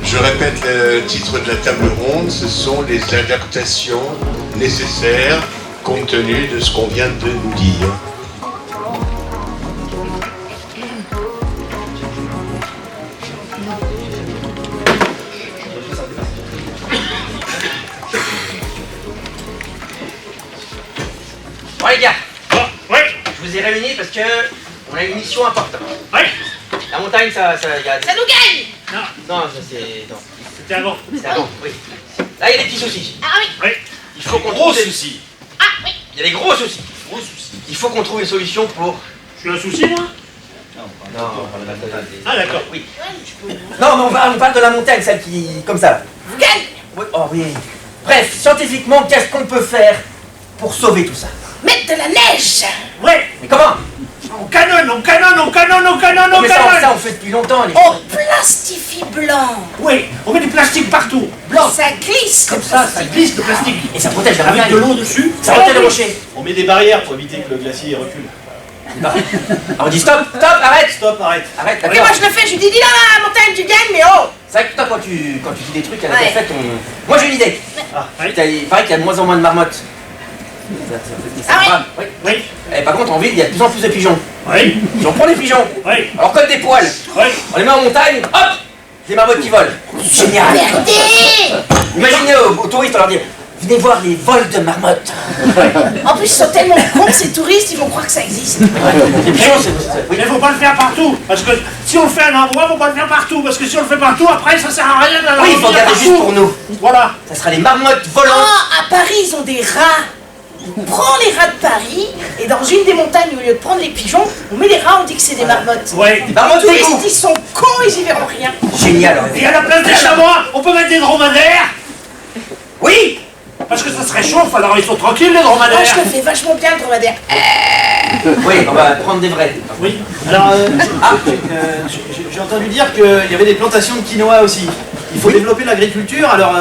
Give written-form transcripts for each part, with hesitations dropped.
Je répète le titre de la table ronde, ce sont les adaptations nécessaires compte tenu de ce qu'on vient de nous dire. Bon les gars, Oui. je vous ai réunis parce que on a une mission importante. Oui. La montagne, ça Ça nous gagne. Non, ça c'est... Non, C'était avant. c'est avant, oui. Là, il y a des petits soucis. Ah oui. Oui. Il faut qu'on Gros trouve... soucis. Ah oui. Il y a des gros soucis. Gros soucis. Il faut qu'on trouve une solution pour... Je suis un souci, moi? Non, on parle pas de la... Ah, d'accord. Oui. Non, mais on parle de la montagne, celle qui... comme ça. Vous gagne. Oui, oh oui. Bref, scientifiquement, qu'est-ce qu'on peut faire pour sauver tout ça? Mettre de la neige. Ouais. Mais comment? On canonne, on canonne, on canonne, on canonne, on Mais canonne. ça, on fait depuis longtemps, les... On plastifie blanc. Oui, on met du plastique partout. Blanc. Ça glisse. Comme ça glisse le plastique. Et ça protège la Avec montagne. de l'eau dessus. Ça protège le rocher. On met des barrières pour éviter que le glacier recule. Alors on dit stop, stop, arrête. Stop, arrête. Arrête, Et d'accord. moi je le fais, je lui dis là la montagne tu gagnes, mais oh. C'est vrai que toi, quand tu dis des trucs à la Ouais. défaite, moi j'ai une idée. Ah, oui. Il paraît qu'il y a de moins en moins de marmottes. Ah oui. Oui. Oui. Et par contre, en ville, il y a de plus en plus de pigeons. Oui. Si on prend des pigeons, Oui. alors comme des poils, Oui. on les met en montagne, hop, des marmottes qui volent. Génial. Regardez. Imaginez aux touristes, on leur dit, venez voir les vols de marmottes. En plus ils sont tellement cons que ces touristes ils vont croire que ça existe. Les pigeons, c'est... Mais faut pas le faire partout. Parce que si on le fait à un endroit, faut pas le faire partout. Parce que si on le fait partout, après, ça sert à rien de la Oui, il faut garder juste pour nous. Voilà. Ça sera les marmottes Oh, volantes. à Paris ils ont des rats. On prend les rats de Paris et dans une des montagnes au lieu de prendre les pigeons, on met les rats, on dit que c'est des marmottes. Ouais. Des marmottes Les d'égout. touristes ils sont cons, ils y verront rien. Génial. Et à la place des chamois, on peut mettre des dromadaires. Oui. Parce que ça se réchauffe, alors ils sont tranquilles les Moi dromadaires. je le fais vachement bien le dromadaire. Oui, on va prendre des vrais. Oui. Alors, j'ai entendu dire qu'il y avait des plantations de quinoa aussi. Il faut développer l'agriculture, alors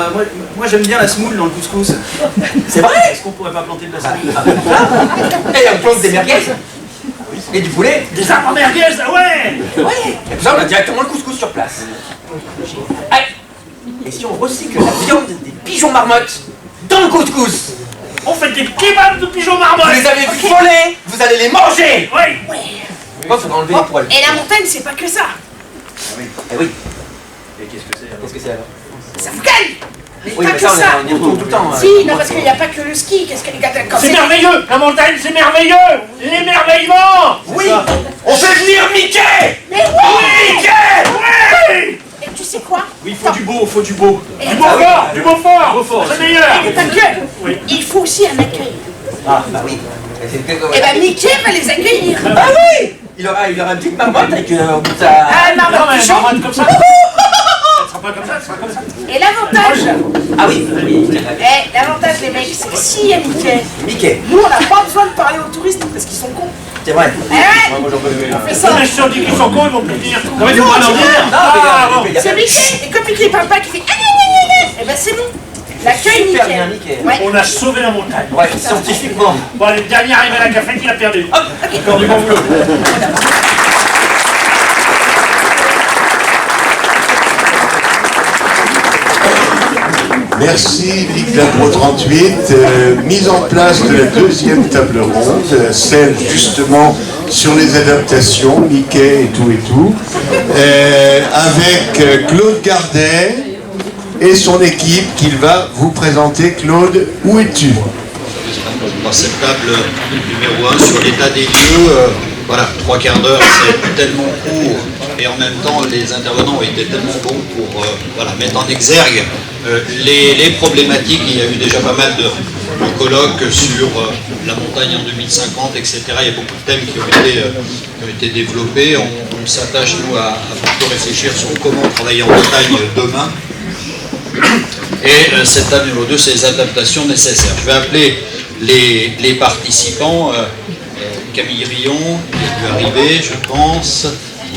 moi j'aime bien la semoule dans le couscous. C'est vrai. Est-ce qu'on pourrait pas planter de la semoule? Et on plante des merguez. Et du poulet. Des arbres merguez, ah ouais. Ouais. Et ça, on a directement le couscous sur place. Allez. Et si on recycle la viande des pigeons marmottes dans le couscous? On fait des kebabs de pigeons Vous marmottes. les avez vus voler, vous allez les manger. Oui. Moi, faut enlever les poils. Et la montagne c'est pas que ça. Eh oui. Et qu'est-ce que c'est? Qu'est-ce que c'est alors? Ça vous gagne. Mais Oui, pas mais que ça, ça. on y retourne tout le temps. Si, non, parce qu'il n'y a pas que le ski. Qu'est-ce que les gars quand C'est merveilleux. La montagne, c'est merveilleux. L'émerveillement. Oui. On fait venir Mickey. Mais oui. Mickey. Oui. Et tu sais quoi? Oui, il faut du beau, faut du beau. Et Du Beaufort, du Beaufort. Beaufort. C'est meilleur. mais pas que. Il faut aussi un accueil. Ah, bah oui. Et c'est- Et ben Mickey va les accueillir. Ah oui. Il aura une petite marmotte avec au bout de sa... Ah, Non, marmotte mais pigeon. marmotte comme ça. Ça sera pas comme ça, ça sera comme ça. Et l'avantage, Ah oui. l'avantage les mecs, c'est que s'il y a Mickey, Mickey. nous on n'a pas besoin de parler aux touristes parce qu'ils sont cons. C'est vrai. Eh ouais, Moi, j'en peux plus. on fait ça. Mais si on dit qu'ils sont cons, ils vont plus venir. Non, mais Non, faut pas c'est leur dire. Non, Ah, bon. mais il y a C'est Mickey. Et comme Mickey parle pas, qui fait et ben c'est nous. L'accueil Super Mickey. bien, Mickey. Ouais. On a sauvé la montagne. Ouais, scientifiquement. Bon, allez, le dernier arrivé à la cafette, il a perdu. Hop. Encore du bon boulot. Merci Vic Lapro 38. Mise en place de la deuxième table ronde, celle justement sur les adaptations, Mickey et tout, avec Claude Gardet et son équipe qu'il va vous présenter. Claude, où es-tu? Dans cette table numéro 1 sur l'état des lieux, voilà, 3 quarts d'heure, c'est tellement court et en même temps les intervenants ont été tellement bons pour voilà, mettre en exergue les problématiques. Il y a eu déjà pas mal de colloques sur la montagne en 2050, etc. Il y a beaucoup de thèmes qui ont été développés. On s'attache, nous, à plutôt réfléchir sur comment travailler en montagne demain. Et cette table numéro 2, c'est les adaptations nécessaires. Je vais appeler les participants. Camille Rion, qui a dû arriver, je pense.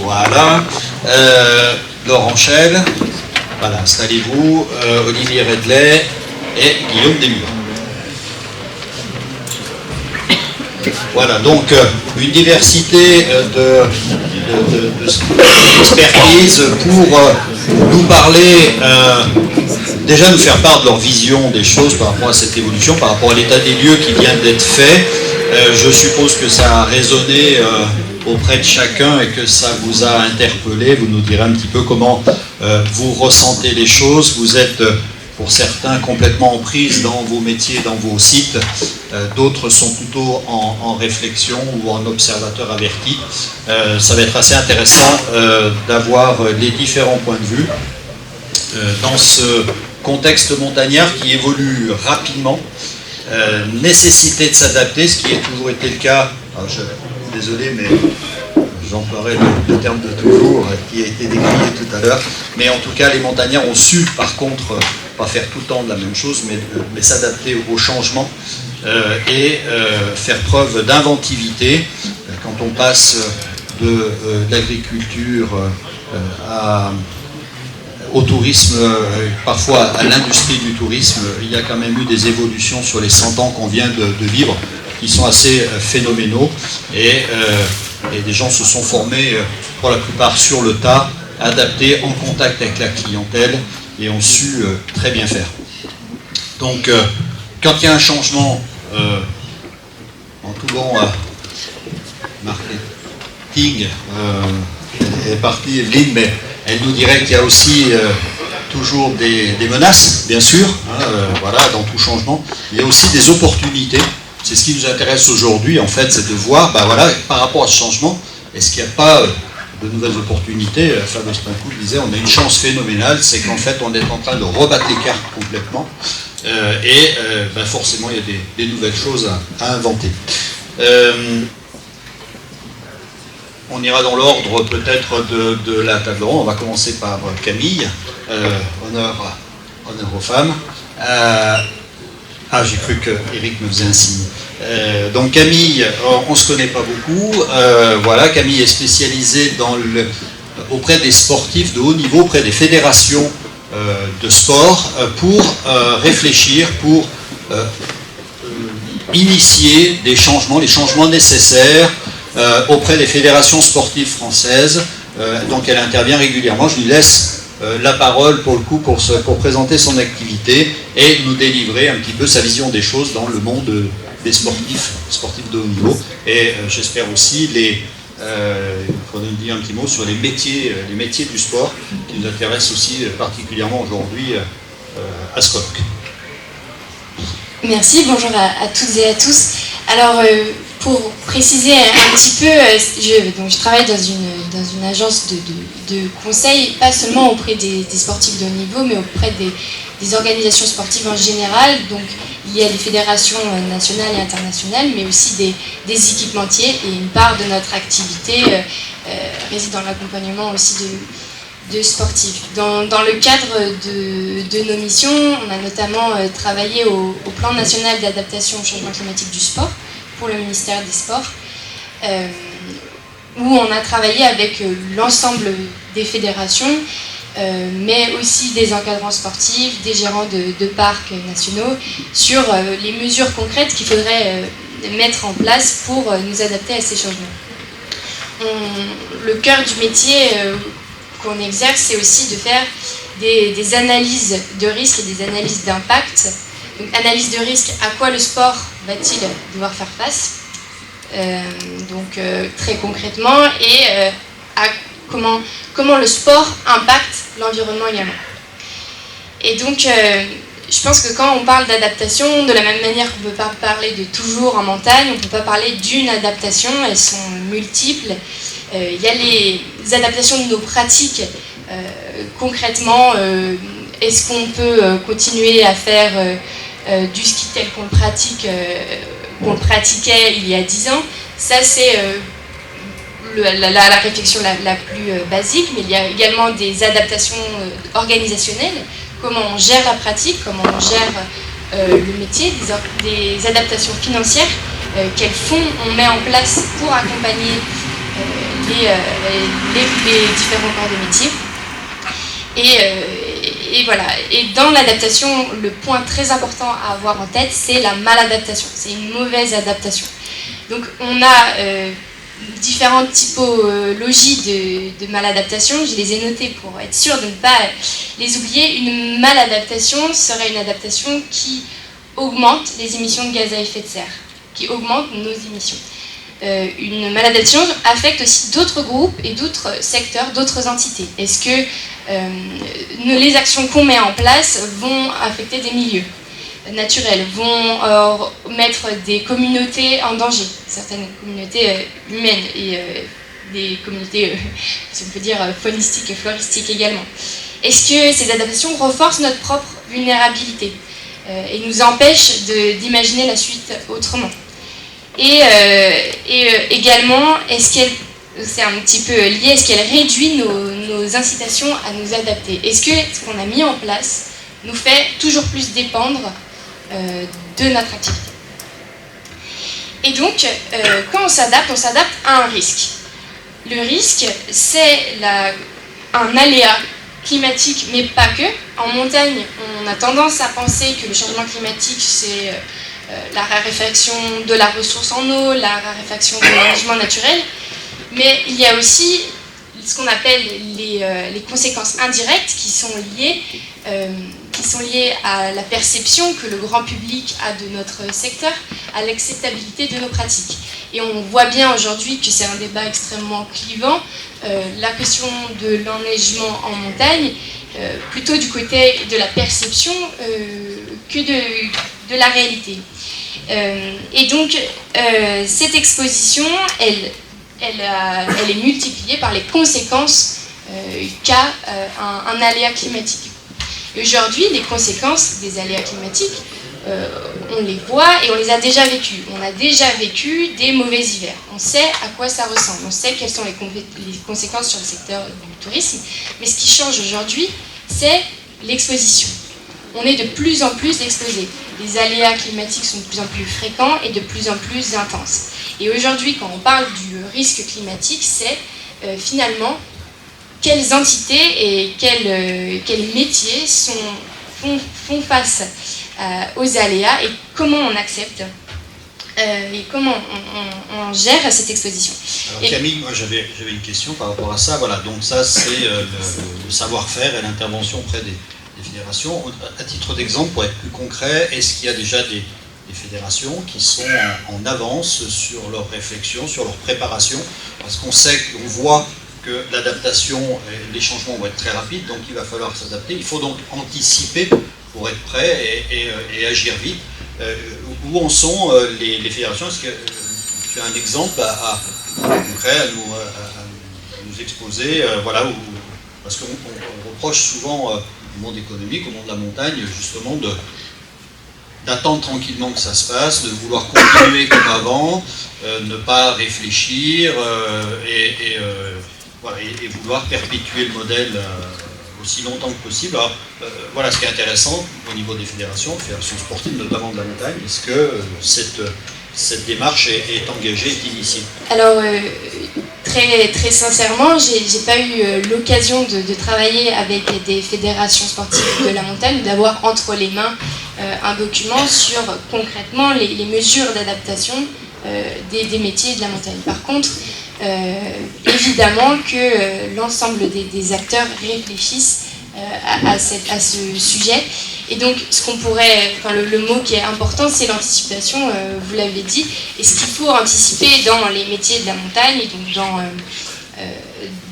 Voilà. Laurent Chel. Voilà, installez-vous. Olivier Redley et Guillaume Desmurs. Voilà, donc une diversité d'expertise pour nous parler, déjà nous faire part de leur vision des choses par rapport à cette évolution, par rapport à l'état des lieux qui vient d'être fait. Je suppose que ça a résonné auprès de chacun et que ça vous a interpellé. Vous nous direz un petit peu comment vous ressentez les choses. Vous êtes, pour certains, complètement en prise dans vos métiers, dans vos sites. D'autres sont plutôt en réflexion ou en observateur averti. Ça va être assez intéressant d'avoir les différents points de vue dans ce contexte montagnard qui évolue rapidement. Nécessité de s'adapter, ce qui a toujours été le cas. Désolé, mais j'emploierai le terme de toujours qui a été décrié tout à l'heure. Mais en tout cas, les montagnards ont su, par contre, pas faire tout le temps de la même chose, mais s'adapter au changement et faire preuve d'inventivité. Quand on passe de l'agriculture au tourisme, parfois à l'industrie du tourisme, il y a quand même eu des évolutions sur les 100 ans qu'on vient de vivre qui sont assez phénoménaux et des gens se sont formés pour la plupart sur le tas, adaptés en contact avec la clientèle et ont su très bien faire. Donc quand il y a un changement en tout bon marketing, elle est partie Evelyne, mais elle nous dirait qu'il y a aussi toujours des menaces, bien sûr, voilà, dans tout changement. Il y a aussi des opportunités. C'est ce qui nous intéresse aujourd'hui, en fait, c'est de voir, voilà, par rapport à ce changement, est-ce qu'il n'y a pas de nouvelles opportunités. Fabio Spincoul disait, on a une chance phénoménale, c'est qu'en fait, on est en train de rebattre les cartes complètement, forcément, il y a des nouvelles choses à inventer. On ira dans l'ordre peut-être de la table ronde. On va commencer par Camille. Honneur aux femmes. J'ai cru que Eric me faisait un signe. Donc Camille, on ne se connaît pas beaucoup. Voilà, Camille est spécialisée auprès des sportifs de haut niveau, auprès des fédérations de sport, pour réfléchir, pour initier des changements, les changements nécessaires auprès des fédérations sportives françaises. Donc elle intervient régulièrement. Je lui laisse la parole pour le coup pour présenter son activité et nous délivrer un petit peu sa vision des choses dans le monde des sportifs de haut niveau. Et j'espère aussi il faudrait nous dire un petit mot sur les métiers du sport qui nous intéressent aussi particulièrement aujourd'hui à Scott. Merci, bonjour à toutes et à tous. Alors, pour préciser un petit peu, je travaille dans une agence de conseil, pas seulement auprès des sportifs de haut niveau, mais auprès des organisations sportives en général. Donc, il y a les fédérations nationales et internationales, mais aussi des équipementiers. Et une part de notre activité réside dans l'accompagnement aussi de sportifs. Dans le cadre de nos missions, on a notamment travaillé au plan national d'adaptation au changement climatique du sport pour le ministère des Sports, où on a travaillé avec l'ensemble des fédérations, mais aussi des encadrants sportifs, des gérants de parcs nationaux, sur les mesures concrètes qu'il faudrait mettre en place pour nous adapter à ces changements. Le cœur du métier qu'on exerce, c'est aussi de faire des analyses de risque et des analyses d'impact. Donc, analyse de risque, à quoi le sport va-t-il devoir faire face, très concrètement, et à comment le sport impacte l'environnement également. Et donc, je pense que quand on parle d'adaptation, de la même manière qu'on ne peut pas parler de toujours en montagne, on ne peut pas parler d'une adaptation, elles sont multiples. Il y a les adaptations de nos pratiques. Concrètement, est-ce qu'on peut continuer à faire du ski tel qu'on le pratiquait il y a 10 ans? Ça, c'est la réflexion la plus basique, mais il y a également des adaptations organisationnelles. Comment on gère la pratique, comment on gère le métier, des adaptations financières, quels fonds on met en place pour accompagner les différents corps de métier. Et voilà. Et dans l'adaptation, le point très important à avoir en tête, c'est la maladaptation. C'est une mauvaise adaptation. Donc on a différentes typologies de maladaptation. Je les ai notées pour être sûre de ne pas les oublier. Une maladaptation serait une adaptation qui augmente les émissions de gaz à effet de serre, qui augmente nos émissions. Une maladaptation affecte aussi d'autres groupes et d'autres secteurs, d'autres entités. Est-ce que les actions qu'on met en place vont affecter des milieux naturels, vont mettre des communautés en danger, certaines communautés humaines et des communautés, si on peut dire, faunistiques et floristiques également. Est-ce que ces adaptations renforcent notre propre vulnérabilité et nous empêchent d'imaginer la suite autrement? Et également, est-ce qu'elle, c'est un petit peu lié, est-ce qu'elle réduit nos incitations à nous adapter? Est-ce que ce qu'on a mis en place nous fait toujours plus dépendre de notre activité? Et donc, quand on s'adapte à un risque. Le risque, c'est un aléa climatique, mais pas que. En montagne, on a tendance à penser que le changement climatique, c'est la raréfaction de la ressource en eau, la raréfaction de l'environnement naturel, mais il y a aussi ce qu'on appelle les conséquences indirectes qui sont liées à la perception que le grand public a de notre secteur, à l'acceptabilité de nos pratiques. Et on voit bien aujourd'hui que c'est un débat extrêmement clivant, la question de l'enneigement en montagne, plutôt du côté de la perception que de la réalité. Et donc, cette exposition, elle est multipliée par les conséquences qu'a un aléa climatique. Aujourd'hui, les conséquences des aléas climatiques, on les voit et on les a déjà vécues. On a déjà vécu des mauvais hivers. On sait à quoi ça ressemble. On sait quelles sont les conséquences sur le secteur du tourisme. Mais ce qui change aujourd'hui, c'est l'exposition. On est de plus en plus exposés. Les aléas climatiques sont de plus en plus fréquents et de plus en plus intenses. Et aujourd'hui, quand on parle du risque climatique, c'est finalement quelles entités et quels métiers font face aux aléas et comment on accepte et comment on gère cette exposition. Alors Camille, moi j'avais une question par rapport à ça. Voilà, donc ça c'est le savoir-faire et l'intervention auprès des fédérations. À titre d'exemple, pour être plus concret, est-ce qu'il y a déjà des fédérations qui sont en avance sur leur réflexion, sur leur préparation? Parce qu'on sait, on voit que l'adaptation et les changements vont être très rapides, donc il va falloir s'adapter. Il faut donc anticiper pour être prêt et agir vite. Où en sont les fédérations? Est-ce que tu as un exemple concret à nous exposer? Voilà, parce qu'on reproche souvent au monde économique, au monde de la montagne, justement d'attendre tranquillement que ça se passe, de vouloir continuer comme avant, ne pas réfléchir et vouloir perpétuer le modèle aussi longtemps que possible. Alors, voilà, ce qui est intéressant au niveau des fédérations sportives, notamment de la montagne, est-ce que cette démarche est engagée, est initiée? Alors, très sincèrement, j'ai pas eu l'occasion de travailler avec des fédérations sportives de la montagne, d'avoir entre les mains un document sur concrètement les mesures d'adaptation des métiers de la montagne. Par contre, évidemment que l'ensemble des acteurs réfléchissent à ce sujet. Et donc, ce qu'on pourrait, le mot qui est important, c'est l'anticipation, vous l'avez dit. Et ce qu'il faut anticiper dans les métiers de la montagne, et donc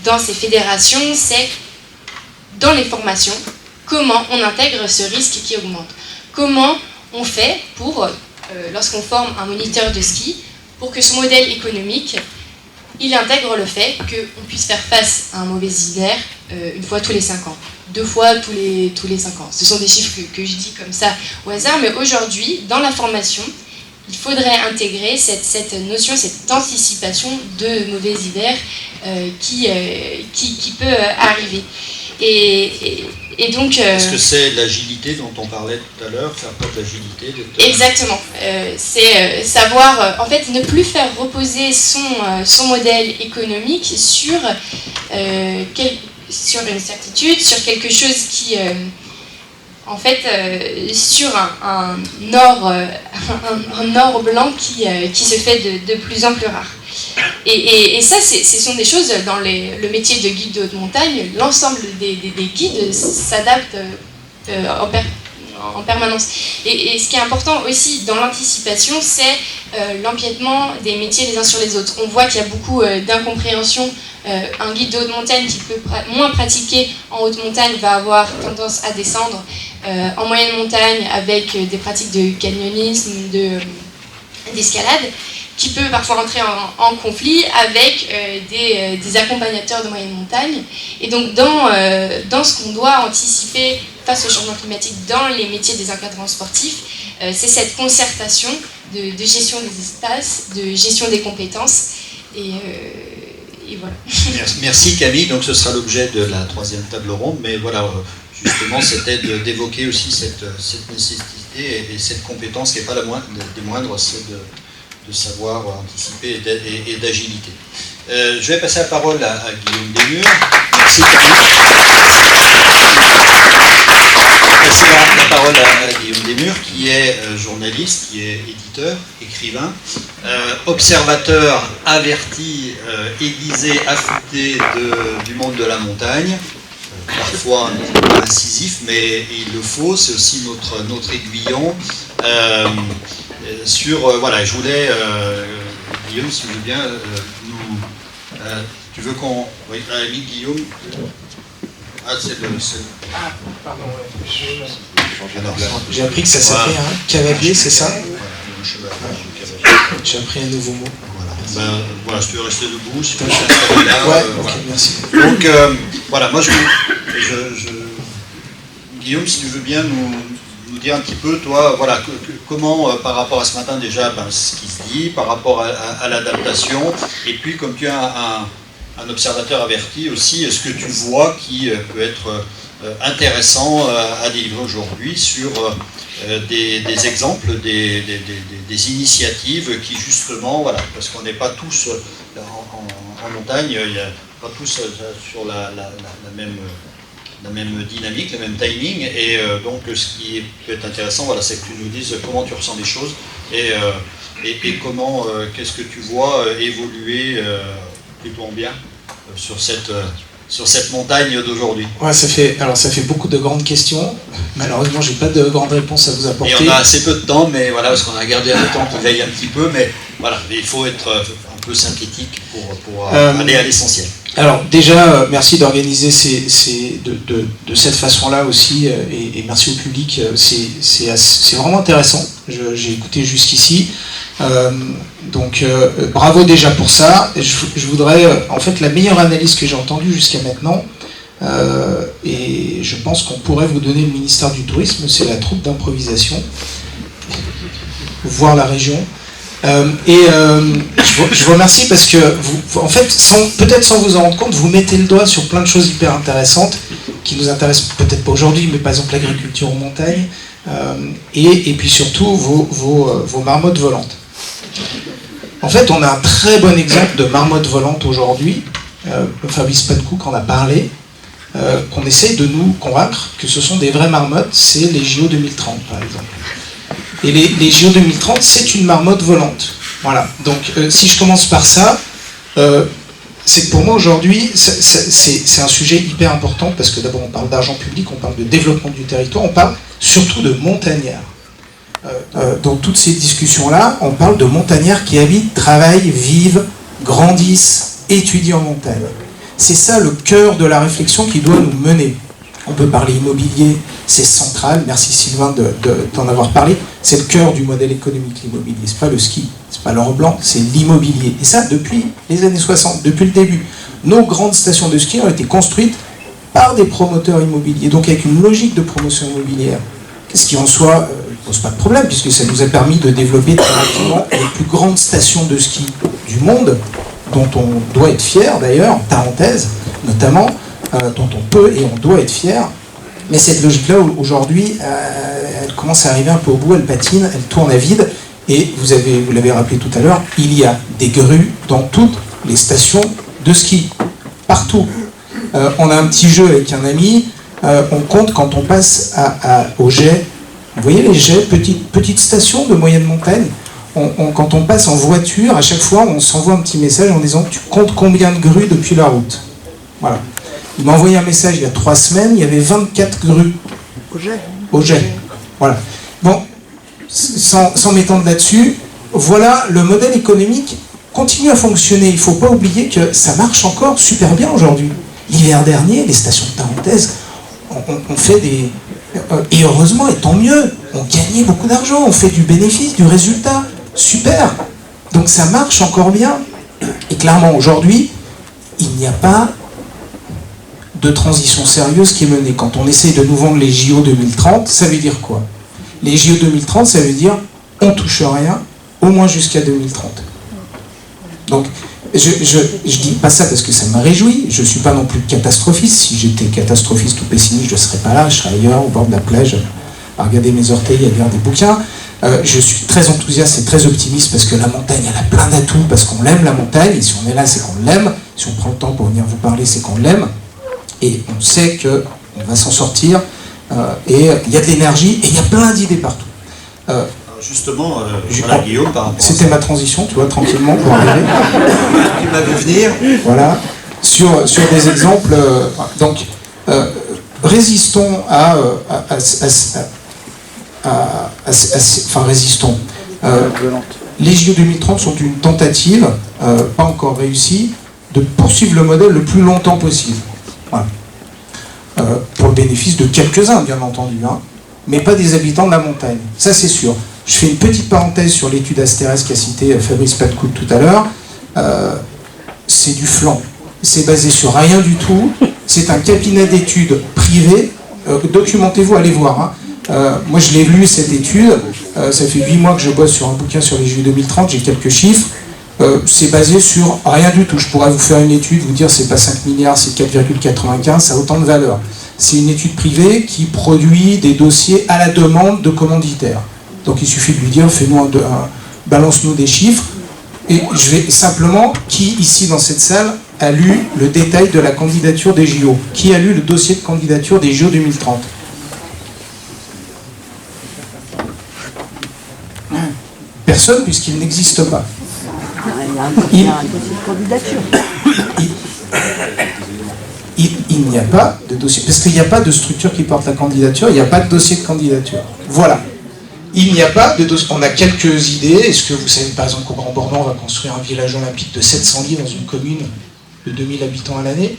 dans ces fédérations, c'est dans les formations, comment on intègre ce risque qui augmente. Comment on fait pour, lorsqu'on forme un moniteur de ski, pour que son modèle économique, il intègre le fait qu'on puisse faire face à un mauvais hiver une fois tous les 5 ans, 2 fois tous les 5 ans. Ce sont des chiffres que je dis comme ça au hasard, mais aujourd'hui, dans la formation, il faudrait intégrer cette notion, cette anticipation de mauvais hivers qui peut arriver. Et donc... Est-ce que c'est l'agilité dont on parlait tout à l'heure, faire preuve d'agilité? Exactement. C'est savoir, en fait, ne plus faire reposer son modèle économique sur une certitude, sur quelque chose qui... en fait, sur un or blanc qui se fait de plus en plus rare. Et ça, ce sont des choses dans le métier de guide de haute montagne. L'ensemble des guides s'adaptent en permanence. Et ce qui est important aussi dans l'anticipation, c'est l'empiètement des métiers les uns sur les autres. On voit qu'il y a beaucoup d'incompréhension. Un guide de haute montagne qui peut moins pratiquer en haute montagne va avoir tendance à descendre en moyenne montagne avec des pratiques de canyonisme, d'escalade, qui peut parfois rentrer en conflit avec des accompagnateurs de moyenne montagne. Et donc dans ce qu'on doit anticiper face au changement climatique dans les métiers des encadrants sportifs, c'est cette concertation de gestion des espaces, de gestion des compétences, et voilà. Merci Camille, donc ce sera l'objet de la 3e table ronde, mais voilà, justement c'était d'évoquer aussi cette nécessité et cette compétence qui n'est pas la moindre, des moindres, c'est de savoir anticiper et d'agilité. Je vais passer la parole à Guillaume Desmurs. Merci passer la parole à Guillaume Desmurs, qui est journaliste, qui est éditeur, écrivain, observateur averti, aiguisé, affûté du monde de la montagne, parfois incisif, mais il le faut, c'est aussi notre aiguillon. Voilà, je voulais, Guillaume, si tu veux bien, tu veux qu'on... Oui, Guillaume. Ah, c'est le... Ah, pardon, ouais. J'ai appris que ça s'appelait un cavalier, c'est ça? J'ai appris un nouveau mot. Voilà, je peux rester debout. Si ok, merci. Donc, voilà, moi Guillaume, si tu veux bien nous dire un petit peu, toi, voilà, comment, par rapport à ce matin déjà, ce qui se dit, par rapport à l'adaptation, et puis comme tu es un observateur averti aussi, ce que tu vois qui peut être intéressant à délivrer aujourd'hui sur des exemples, des initiatives qui justement, voilà, parce qu'on n'est pas tous en montagne, il n'y a pas tous sur la même dynamique, le même timing, et donc ce qui peut être intéressant, voilà, c'est que tu nous dises comment tu ressens les choses et comment, qu'est-ce que tu vois évoluer plutôt en bien sur cette montagne d'aujourd'hui. Ouais, ça fait beaucoup de grandes questions. Malheureusement, j'ai pas de grandes réponses à vous apporter. Et on a assez peu de temps, mais voilà, parce qu'on a gardé un temps qui veille un petit peu, mais voilà, il faut être un peu synthétique pour aller à l'essentiel. Alors déjà, merci d'organiser de cette façon-là aussi, et merci au public, c'est vraiment intéressant, j'ai écouté jusqu'ici, donc bravo déjà pour ça. Je voudrais, en fait, la meilleure analyse que j'ai entendue jusqu'à maintenant, et je pense qu'on pourrait vous donner le ministère du Tourisme, c'est la troupe d'improvisation, voir la région. Je vous remercie parce que vous, en fait, peut-être sans vous en rendre compte, vous mettez le doigt sur plein de choses hyper intéressantes qui nous intéressent peut-être pas aujourd'hui, mais par exemple l'agriculture en montagne, et puis surtout vos marmottes volantes. En fait, on a un très bon exemple de marmotte volante aujourd'hui. Fabrice Pankouk en a parlé, qu'on essaye de nous convaincre que ce sont des vraies marmottes, c'est les JO 2030 par exemple. Et les JO 2030, c'est une marmotte volante. Voilà. Donc, si je commence par ça, c'est que pour moi aujourd'hui, c'est un sujet hyper important parce que d'abord on parle d'argent public, on parle de développement du territoire, on parle surtout de montagnards. Dans toutes ces discussions-là, on parle de montagnards qui habitent, travaillent, vivent, grandissent, étudient en montagne. C'est ça le cœur de la réflexion qui doit nous mener. On peut parler immobilier, c'est central, merci Sylvain d'en avoir parlé, c'est le cœur du modèle économique, l'immobilier, c'est pas le ski, c'est pas l'or blanc, c'est l'immobilier. Et ça depuis les années 60, depuis le début. Nos grandes stations de ski ont été construites par des promoteurs immobiliers, donc avec une logique de promotion immobilière. Ce qui en soi ne pose pas de problème, puisque ça nous a permis de développer très rapidement les plus grandes stations de ski du monde, dont on doit être fier d'ailleurs, parenthèse, notamment, dont on peut et on doit être fier. Mais cette logique-là, aujourd'hui, elle commence à arriver un peu au bout, elle patine, elle tourne à vide, et vous l'avez rappelé tout à l'heure, il y a des grues dans toutes les stations de ski, partout. On a un petit jeu avec un ami, on compte quand on passe au jet, vous voyez les jets, petite station de moyenne montagne, quand on passe en voiture, à chaque fois, on s'envoie un petit message en disant tu comptes combien de grues depuis la route. Voilà. Il m'a envoyé un message il y a 3 semaines, il y avait 24 grues. Au jet. Voilà. Bon, sans m'étendre là-dessus, voilà, le modèle économique continue à fonctionner. Il ne faut pas oublier que ça marche encore super bien aujourd'hui. L'hiver dernier, les stations de Tarentaise, on fait des... et heureusement, et tant mieux, on gagnait beaucoup d'argent, on fait du bénéfice, du résultat. Super. Donc ça marche encore bien. Et clairement, aujourd'hui, il n'y a pas de transition sérieuse qui est menée. Quand on essaye de nous vendre les JO 2030, ça veut dire quoi? Les JO 2030, ça veut dire on touche rien, au moins jusqu'à 2030. Donc, je dis pas ça parce que ça me réjouit, je suis pas non plus catastrophiste. Si j'étais catastrophiste ou pessimiste, je serais pas là, je serais ailleurs, au bord de la plage, à regarder mes orteils, à lire des bouquins. Je suis très enthousiaste et très optimiste parce que la montagne, elle a plein d'atouts, parce qu'on l'aime la montagne, et si on est là, c'est qu'on l'aime. Si on prend le temps pour venir vous parler, c'est qu'on l'aime. Et on sait qu'on va s'en sortir, et il y a de l'énergie, et il y a plein d'idées partout. Justement, voilà, Guillaume, par rapport à c'était ma transition, tu vois, tranquillement, pour arriver. tu m'as vu venir. Voilà. Sur des exemples, donc, résistons enfin, résistons. Les JO 2030 sont une tentative, pas encore réussie, de poursuivre le modèle le plus longtemps possible. Voilà. Pour le bénéfice de quelques-uns, bien entendu, hein, mais pas des habitants de la montagne. Ça, c'est sûr. Je fais une petite parenthèse sur l'étude Asterès qu'a cité Fabrice Patcout tout à l'heure. C'est du flan. C'est basé sur rien du tout. C'est un cabinet d'études privé. Documentez-vous, allez voir. Hein. Moi, je l'ai lu, cette étude. Ça fait 8 mois que je bosse sur un bouquin sur les JO 2030. J'ai quelques chiffres. C'est basé sur rien du tout. Je pourrais vous faire une étude, vous dire c'est pas 5 milliards, c'est 4,95, ça a autant de valeur. C'est une étude privée qui produit des dossiers à la demande de commanditaires. Donc il suffit de lui dire, balance-nous des chiffres. Et je vais simplement, qui ici dans cette salle a lu le détail de la candidature des JO? Qui a lu le dossier de candidature des JO 2030? Personne, puisqu'il n'existe pas. Il n'y a pas de dossier, parce qu'il n'y a pas de structure qui porte la candidature, il n'y a pas de dossier de candidature. Voilà. Il n'y a pas de dossier. On a quelques idées. Est-ce que vous savez, par exemple, qu'au Grand Bornand, on va construire un village olympique de 700 lits dans une commune de 2000 habitants à l'année?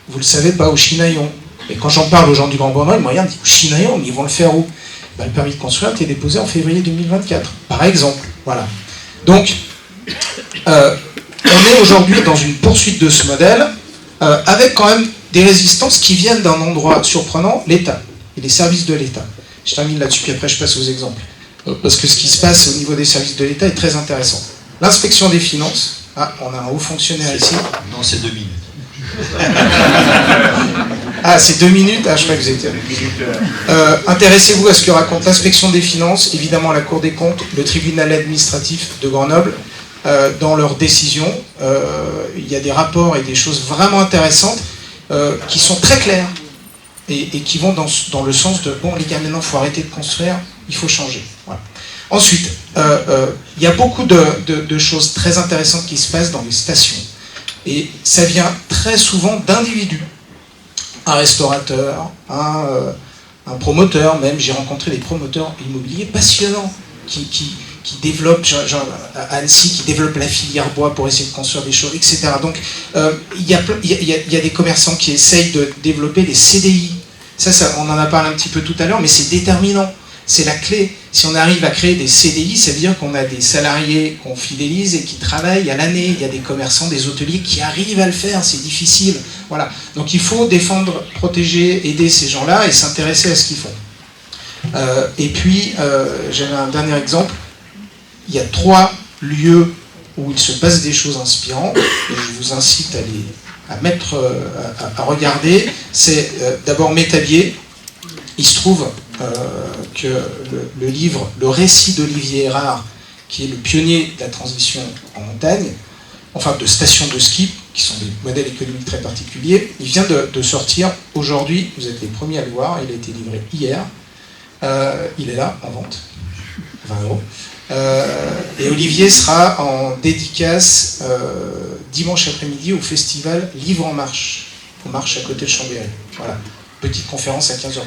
Vous le savez pas, au Chinaillon. Et quand j'en parle aux gens du Grand Bornand, ils me regardent, ils disent, au Chinaillon, mais ils vont le faire où? Ben, le permis de construire a été déposé en février 2024, par exemple. Voilà. Donc, on est aujourd'hui dans une poursuite de ce modèle, avec quand même des résistances qui viennent d'un endroit surprenant, l'État, et les services de l'État. Je termine là-dessus, puis après je passe aux exemples. Parce que ce qui se passe au niveau des services de l'État est très intéressant. L'inspection des finances, on a un haut fonctionnaire ici. Non, c'est 2 minutes. Ah, c'est 2 minutes? Ah, je crois que vous étiez... intéressez-vous à ce que raconte l'inspection des finances, évidemment la Cour des comptes, le tribunal administratif de Grenoble. Dans leurs décisions, il y a des rapports et des choses vraiment intéressantes qui sont très claires et qui vont dans le sens de bon les gars, maintenant il faut arrêter de construire, il faut changer. Voilà. Ensuite, il y a beaucoup de choses très intéressantes qui se passent dans les stations et ça vient très souvent d'individus, un restaurateur, un promoteur même. J'ai rencontré des promoteurs immobiliers passionnants qui développent, genre à Annecy, qui développent la filière bois pour essayer de construire des choses, etc. Donc, il y a des commerçants qui essayent de développer les CDI. Ça, on en a parlé un petit peu tout à l'heure, mais c'est déterminant. C'est la clé. Si on arrive à créer des CDI, ça veut dire qu'on a des salariés qu'on fidélise et qui travaillent à l'année. Il y a des commerçants, des hôteliers qui arrivent à le faire, c'est difficile. Voilà. Donc il faut défendre, protéger, aider ces gens-là et s'intéresser à ce qu'ils font. Et puis, j'avais un dernier exemple. Il y a 3 lieux où il se passe des choses inspirantes, et je vous incite à regarder. C'est d'abord Métabier. Il se trouve que le livre, le récit d'Olivier Erard, qui est le pionnier de la transition en montagne, enfin de stations de ski, qui sont des modèles économiques très particuliers, il vient de sortir aujourd'hui, vous êtes les premiers à le voir, il a été livré hier, il est là, en vente, 20 €. Et Olivier sera en dédicace dimanche après-midi au festival Livre en Marche, aux Marches à côté de Chambéry. Voilà, petite conférence à 15h30.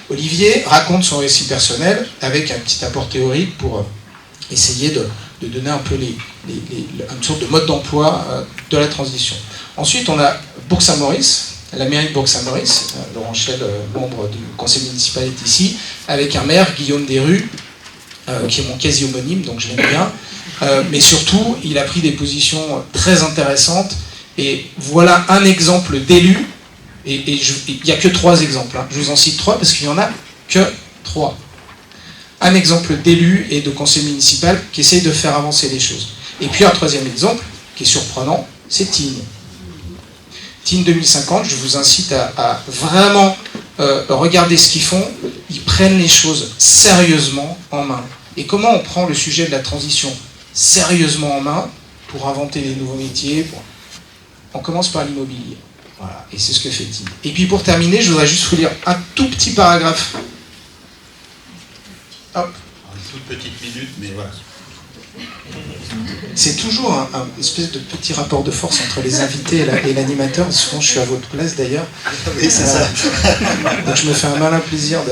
Olivier raconte son récit personnel avec un petit apport théorique pour essayer de donner un peu une sorte de mode d'emploi de la transition. Ensuite, on a Bourg-Saint-Maurice, la mairie de Bourg-Saint-Maurice, Laurent Chel, membre du conseil municipal, est ici, avec un maire, Guillaume Desrues, qui est mon quasi-homonyme, donc je l'aime bien. Mais surtout, il a pris des positions très intéressantes, et voilà un exemple d'élu, et il n'y a que 3 exemples, hein. Je vous en cite 3 parce qu'il n'y en a que 3. Un exemple d'élu et de conseil municipal qui essaye de faire avancer les choses. Et puis un 3e exemple, qui est surprenant, c'est Tignes. Tignes 2050, je vous incite à vraiment regarder ce qu'ils font. Ils prennent les choses sérieusement en main. Et comment on prend le sujet de la transition sérieusement en main pour inventer les nouveaux métiers? On commence par l'immobilier. Voilà, et c'est ce que fait Tignes. Et puis pour terminer, je voudrais juste vous lire un tout petit paragraphe. Hop. Une toute petite minute, mais voilà. C'est toujours un espèce de petit rapport de force entre les invités et l'animateur. Souvent, je suis à votre place d'ailleurs. Oui, c'est ça. Donc, je me fais un malin plaisir de...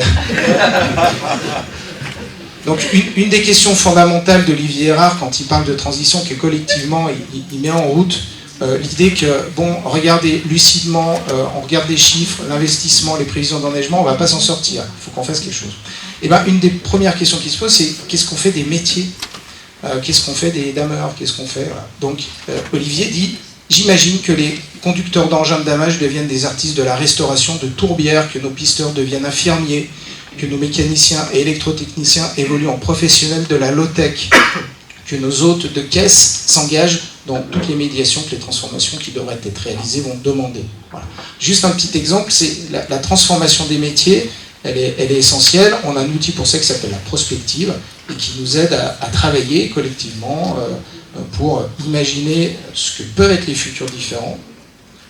Donc, une des questions fondamentales d'Olivier Erard, quand il parle de transition, que collectivement, il met en route l'idée que, bon, regardez lucidement, on regarde les chiffres, l'investissement, les prévisions d'enneigement, on ne va pas s'en sortir. Il faut qu'on fasse quelque chose. Et bien, une des premières questions qui se pose, c'est qu'est-ce qu'on fait des métiers? Qu'est-ce qu'on fait des dameurs? Qu'est-ce qu'on fait? Voilà. Donc, Olivier dit, j'imagine que les conducteurs d'engins de damage deviennent des artistes de la restauration de tourbières, que nos pisteurs deviennent infirmiers, que nos mécaniciens et électrotechniciens évoluent en professionnels de la low-tech, que nos hôtes de caisse s'engagent dans toutes les médiations que les transformations qui devraient être réalisées vont demander. Voilà. Juste un petit exemple, c'est la transformation des métiers. Elle est essentielle. On a un outil pour ça qui s'appelle la prospective et qui nous aide à travailler collectivement pour imaginer ce que peuvent être les futurs différents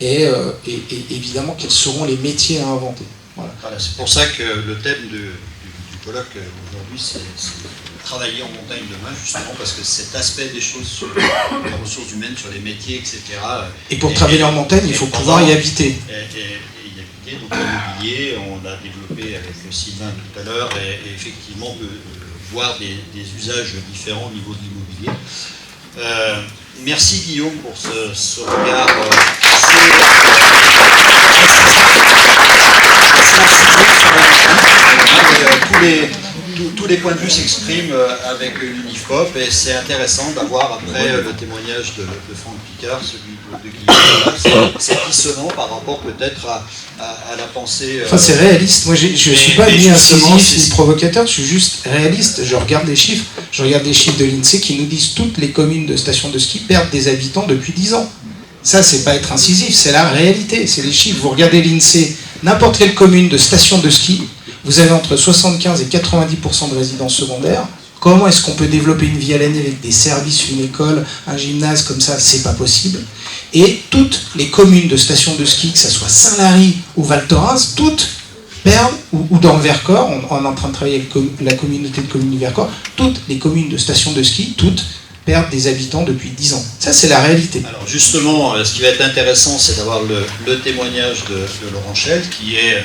et évidemment quels seront les métiers à inventer. Voilà. Voilà, c'est pour ça que le thème du colloque aujourd'hui, c'est travailler en montagne demain, justement parce que cet aspect des choses sur les ressources humaines, sur les métiers, etc. Et pour travailler en montagne, il faut pouvoir y habiter. Donc l'immobilier, on l'a développé avec Sylvain tout à l'heure, et effectivement voir des usages différents au niveau de l'immobilier. Merci Guillaume pour ce regard tous les points de vue s'expriment avec l'UNIFCOP, et c'est intéressant d'avoir après le témoignage de Franck Picard, celui de Guillaume. C'est dissonant par rapport peut-être à la pensée. Enfin, c'est réaliste. Moi, je ne suis pas ni incisif ni provocateur, je suis juste réaliste. Je regarde les chiffres. Je regarde les chiffres de l'INSEE qui nous disent que toutes les communes de stations de ski perdent des habitants depuis 10 ans. Ça, c'est pas être incisif, c'est la réalité, c'est les chiffres. Vous regardez l'INSEE, n'importe quelle commune de station de ski, vous avez entre 75 et 90% de résidences secondaires. Comment est-ce qu'on peut développer une vie à l'année avec des services, une école, un gymnase comme ça? C'est pas possible. Et toutes les communes de stations de ski, que ce soit Saint-Lary ou Val Thorens, toutes perdent, ou dans le Vercors, on est en train de travailler avec la communauté de communes du Vercors, toutes les communes de stations de ski, toutes perdent des habitants depuis 10 ans. Ça, c'est la réalité. Alors justement, ce qui va être intéressant, c'est d'avoir le témoignage de Laurent Chel, qui est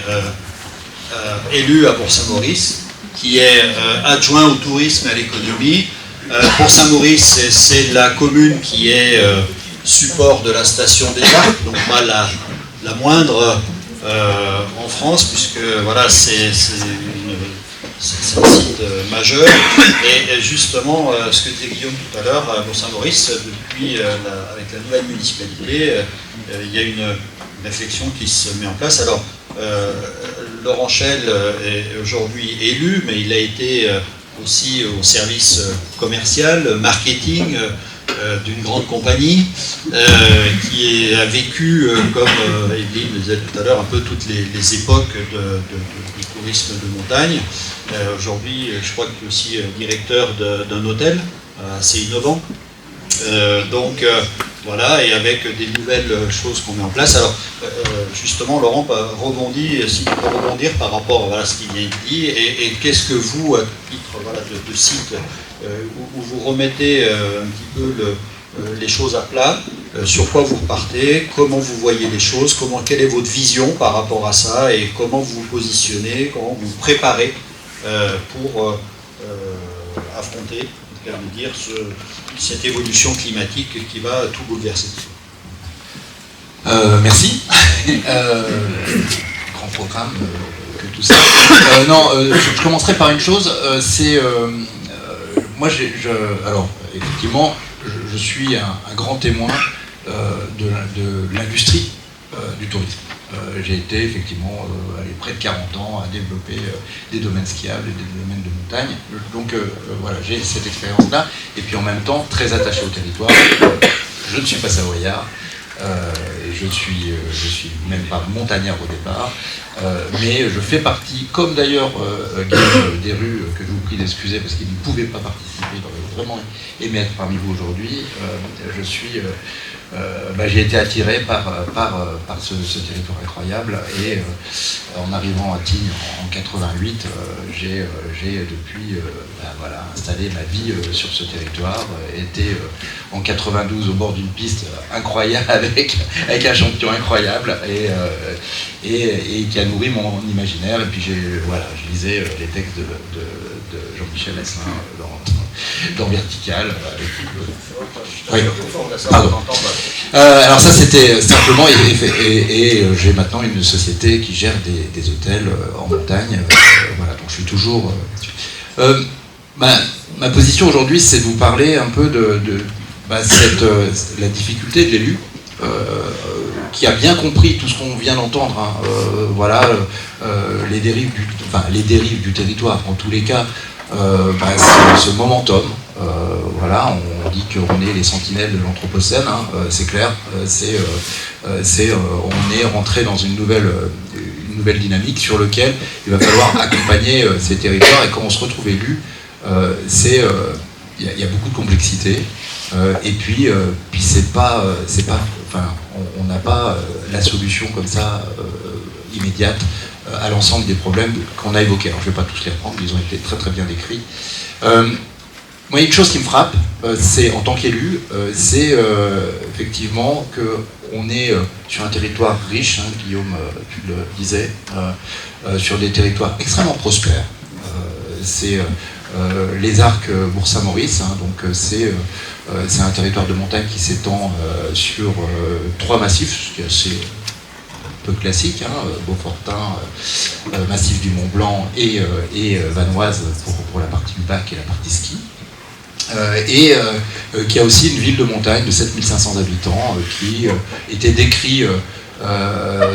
élu à Bourg-Saint-Maurice, qui est adjoint au tourisme et à l'économie. Pour Saint-Maurice, c'est la commune qui est support de la station des Arcs, donc pas la moindre en France, puisque voilà, c'est un site majeur. Et justement, ce que disait Guillaume tout à l'heure, à Bourg-Saint-Maurice, depuis avec la nouvelle municipalité, il y a une réflexion qui se met en place. Alors, Laurent Chel est aujourd'hui élu, mais il a été aussi au service commercial, marketing d'une grande compagnie qui a vécu, comme Evelyne le disait tout à l'heure, un peu toutes les époques du tourisme de montagne. Aujourd'hui, je crois qu'il est aussi directeur d'un hôtel assez innovant. Donc voilà, et avec des nouvelles choses qu'on met en place. Alors justement, Laurent rebondit, s'il peut rebondir par rapport à ce qu'il vient de dire, et qu'est-ce que vous, à titre de site où vous remettez un petit peu les choses à plat, sur quoi vous repartez, comment vous voyez les choses, quelle est votre vision par rapport à ça et comment vous vous positionnez, comment vous vous préparez pour affronter, on peut dire, cette évolution climatique qui va tout bouleverser. Merci. Grand programme que tout ça. Je commencerai par une chose. Moi, alors effectivement, je suis un grand témoin de l'industrie du tourisme. J'ai été effectivement près de 40 ans à développer des domaines skiables et des domaines de montagne. Donc voilà, j'ai cette expérience-là. Et puis en même temps, très attaché au territoire. Je ne suis pas savoyard. Je suis même pas montagnard au départ, mais je fais partie, comme d'ailleurs Guillaume Desrues, que je vous prie d'excuser parce qu'il ne pouvait pas participer, il aurait vraiment aimé être parmi vous aujourd'hui. J'ai été attiré par ce territoire incroyable et en arrivant à Tignes en 88, j'ai depuis installé ma vie sur ce territoire, été en 92 au bord d'une piste incroyable avec un champion incroyable et qui a nourri mon imaginaire. Et puis je lisais les textes de Jean-Michel Asselin dans Vertical. Oui. Pardon. Alors ça c'était simplement, et j'ai maintenant une société qui gère des hôtels en montagne, donc je suis toujours... ma position aujourd'hui, c'est de vous parler un peu de la difficulté de l'élu, qui a bien compris tout ce qu'on vient d'entendre, les dérives du territoire, en tous les cas, ce momentum. On dit qu'on est les sentinelles de l'Anthropocène, c'est clair, on est rentré dans une nouvelle dynamique sur laquelle il va falloir accompagner ces territoires, et quand on se retrouve élu, il y a beaucoup de complexité, et puis on n'a pas la solution comme ça immédiate à l'ensemble des problèmes qu'on a évoqués. Alors je ne vais pas tous les reprendre, ils ont été très très bien décrits. Moi, une chose qui me frappe, c'est en tant qu'élu, c'est effectivement qu'on est sur un territoire riche, Guillaume, tu le disais, sur des territoires extrêmement prospères. C'est les Arcs Bourg-Saint-Maurice, donc c'est un territoire de montagne qui s'étend sur 3 massifs, ce qui est assez peu classique, Beaufortin, massif du Mont-Blanc et Vanoise pour la partie du bac et la partie ski. Qui a aussi une ville de montagne de 7500 habitants qui était décrit à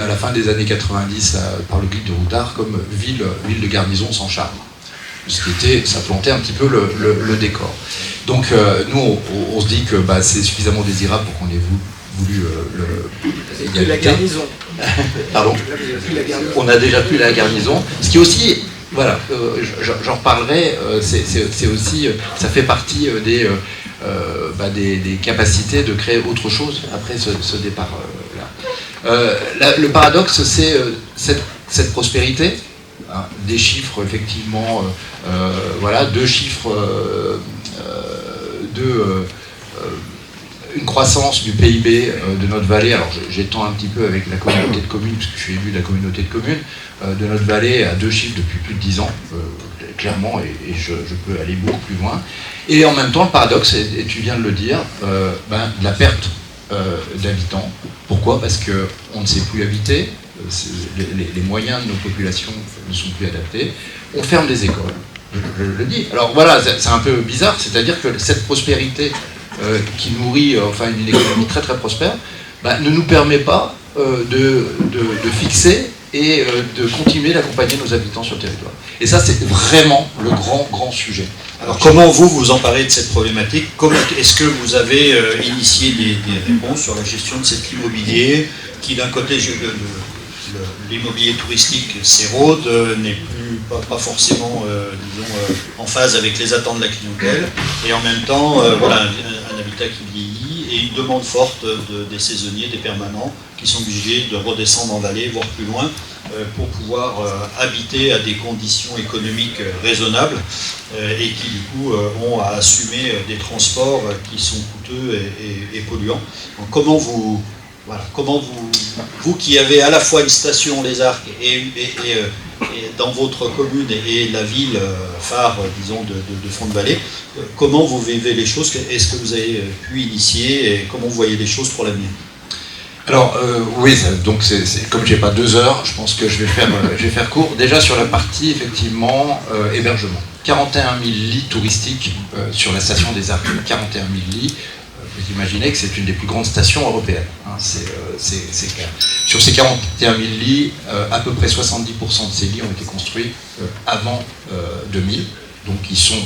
la fin des années 90 par le guide de Routard comme ville de garnison sans charme. Ça plantait un petit peu le décor. Donc nous on se dit que c'est suffisamment désirable pour qu'on ait voulu la garnison. Pardon. On a déjà plus la garnison. Ce qui est aussi... j'en reparlerai, c'est aussi, ça fait partie des capacités de créer autre chose après ce départ-là. Le paradoxe, c'est cette prospérité, des chiffres effectivement, 2 chiffres une croissance du PIB de notre vallée. Alors j'étends un petit peu avec la communauté de communes, parce que je suis élu de la communauté de communes, de notre vallée à 2 chiffres depuis plus de 10 ans, clairement, et je peux aller beaucoup plus loin. Et en même temps, le paradoxe, et tu viens de le dire, de la perte d'habitants. Pourquoi ? Parce qu'on ne sait plus habiter, les moyens de nos populations ne sont plus adaptés, on ferme des écoles, je le dis. Alors voilà, c'est un peu bizarre, c'est-à-dire que cette prospérité qui nourrit une économie très très prospère, ne nous permet pas de fixer et de continuer d'accompagner nos habitants sur le territoire. Et ça, c'est vraiment le grand sujet. Alors comment vous emparez de cette problématique ? Est-ce que vous avez initié des réponses sur la gestion de cet immobilier qui, d'un côté, l'immobilier touristique s'érode, n'est plus pas forcément en phase avec les attentes de la clientèle, et en même temps, un habitat qui vieillit et une demande forte des saisonniers, des permanents, qui sont obligés de redescendre en vallée, voire plus loin, pour pouvoir habiter à des conditions économiques raisonnables et qui du coup ont à assumer des transports qui sont coûteux et polluants. Donc, comment vous qui avez à la fois une station Les Arcs et dans votre commune et la ville phare, disons, de Font-de-Vallée, comment vous vivez les choses? Est-ce que vous avez pu initier et comment vous voyez les choses pour l'avenir? Alors oui, donc comme j'ai pas 2 heures, je pense que je vais faire court. Déjà sur la partie effectivement hébergement, 41 000 lits touristiques sur la station des Arcs, 41 000 lits. Vous imaginez que c'est une des plus grandes stations européennes. Hein, c'est clair. Sur ces 41 000 lits, à peu près 70% de ces lits ont été construits avant 2000, donc ils sont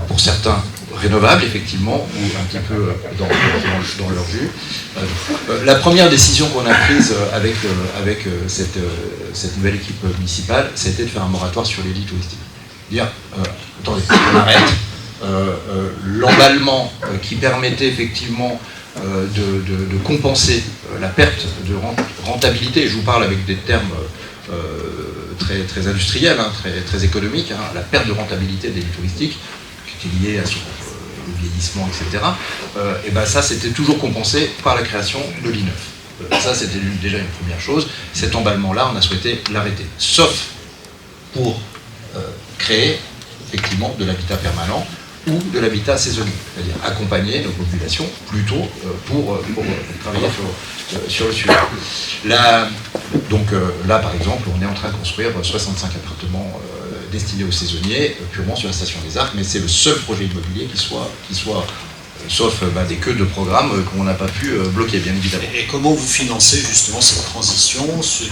pour certains rénovables effectivement, ou un petit peu dans leur jus. La première décision qu'on a prise avec cette nouvelle équipe municipale, c'était de faire un moratoire sur les lits touristiques. Dire, attendez, on arrête. L'emballement qui permettait effectivement de compenser la perte de rentabilité, je vous parle avec des termes très industriels, hein, très économiques, hein, la perte de rentabilité des lits touristiques, qui était liée à le vieillissement, etc. Et ben ça, c'était toujours compensé par la création de lits neufs. Ça, c'était déjà une première chose. Cet emballement-là, on a souhaité l'arrêter, sauf pour créer effectivement de l'habitat permanent ou de l'habitat saisonnier, c'est-à-dire accompagner nos populations plutôt pour travailler sur le sujet. Là, par exemple, on est en train de construire 65 appartements destinés aux saisonniers, purement sur la station des Arcs, mais c'est le seul projet immobilier qui soit sauf des queues de programmes qu'on n'a pas pu bloquer, bien évidemment. Et comment vous financez justement cette transition?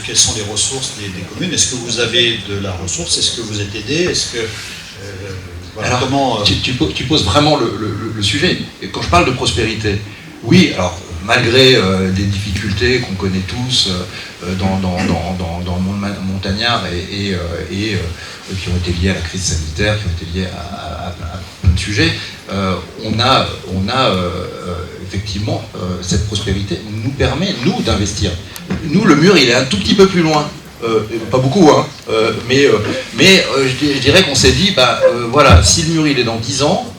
Quelles sont les ressources des communes? Est-ce que vous avez de la ressource? Est-ce que vous êtes aidé? Est-ce que... Voilà, alors, comment, tu poses vraiment le sujet. Et quand je parle de prospérité, oui, alors malgré des difficultés qu'on connaît tous dans le monde montagnard et qui ont été liées à la crise sanitaire, qui ont été liées à plein de sujets, on a effectivement cette prospérité nous permet, nous, d'investir. Nous, le mur, il est un tout petit peu plus loin. Pas beaucoup, hein, mais je dirais qu'on s'est dit, voilà, si le mur il est dans 10 ans,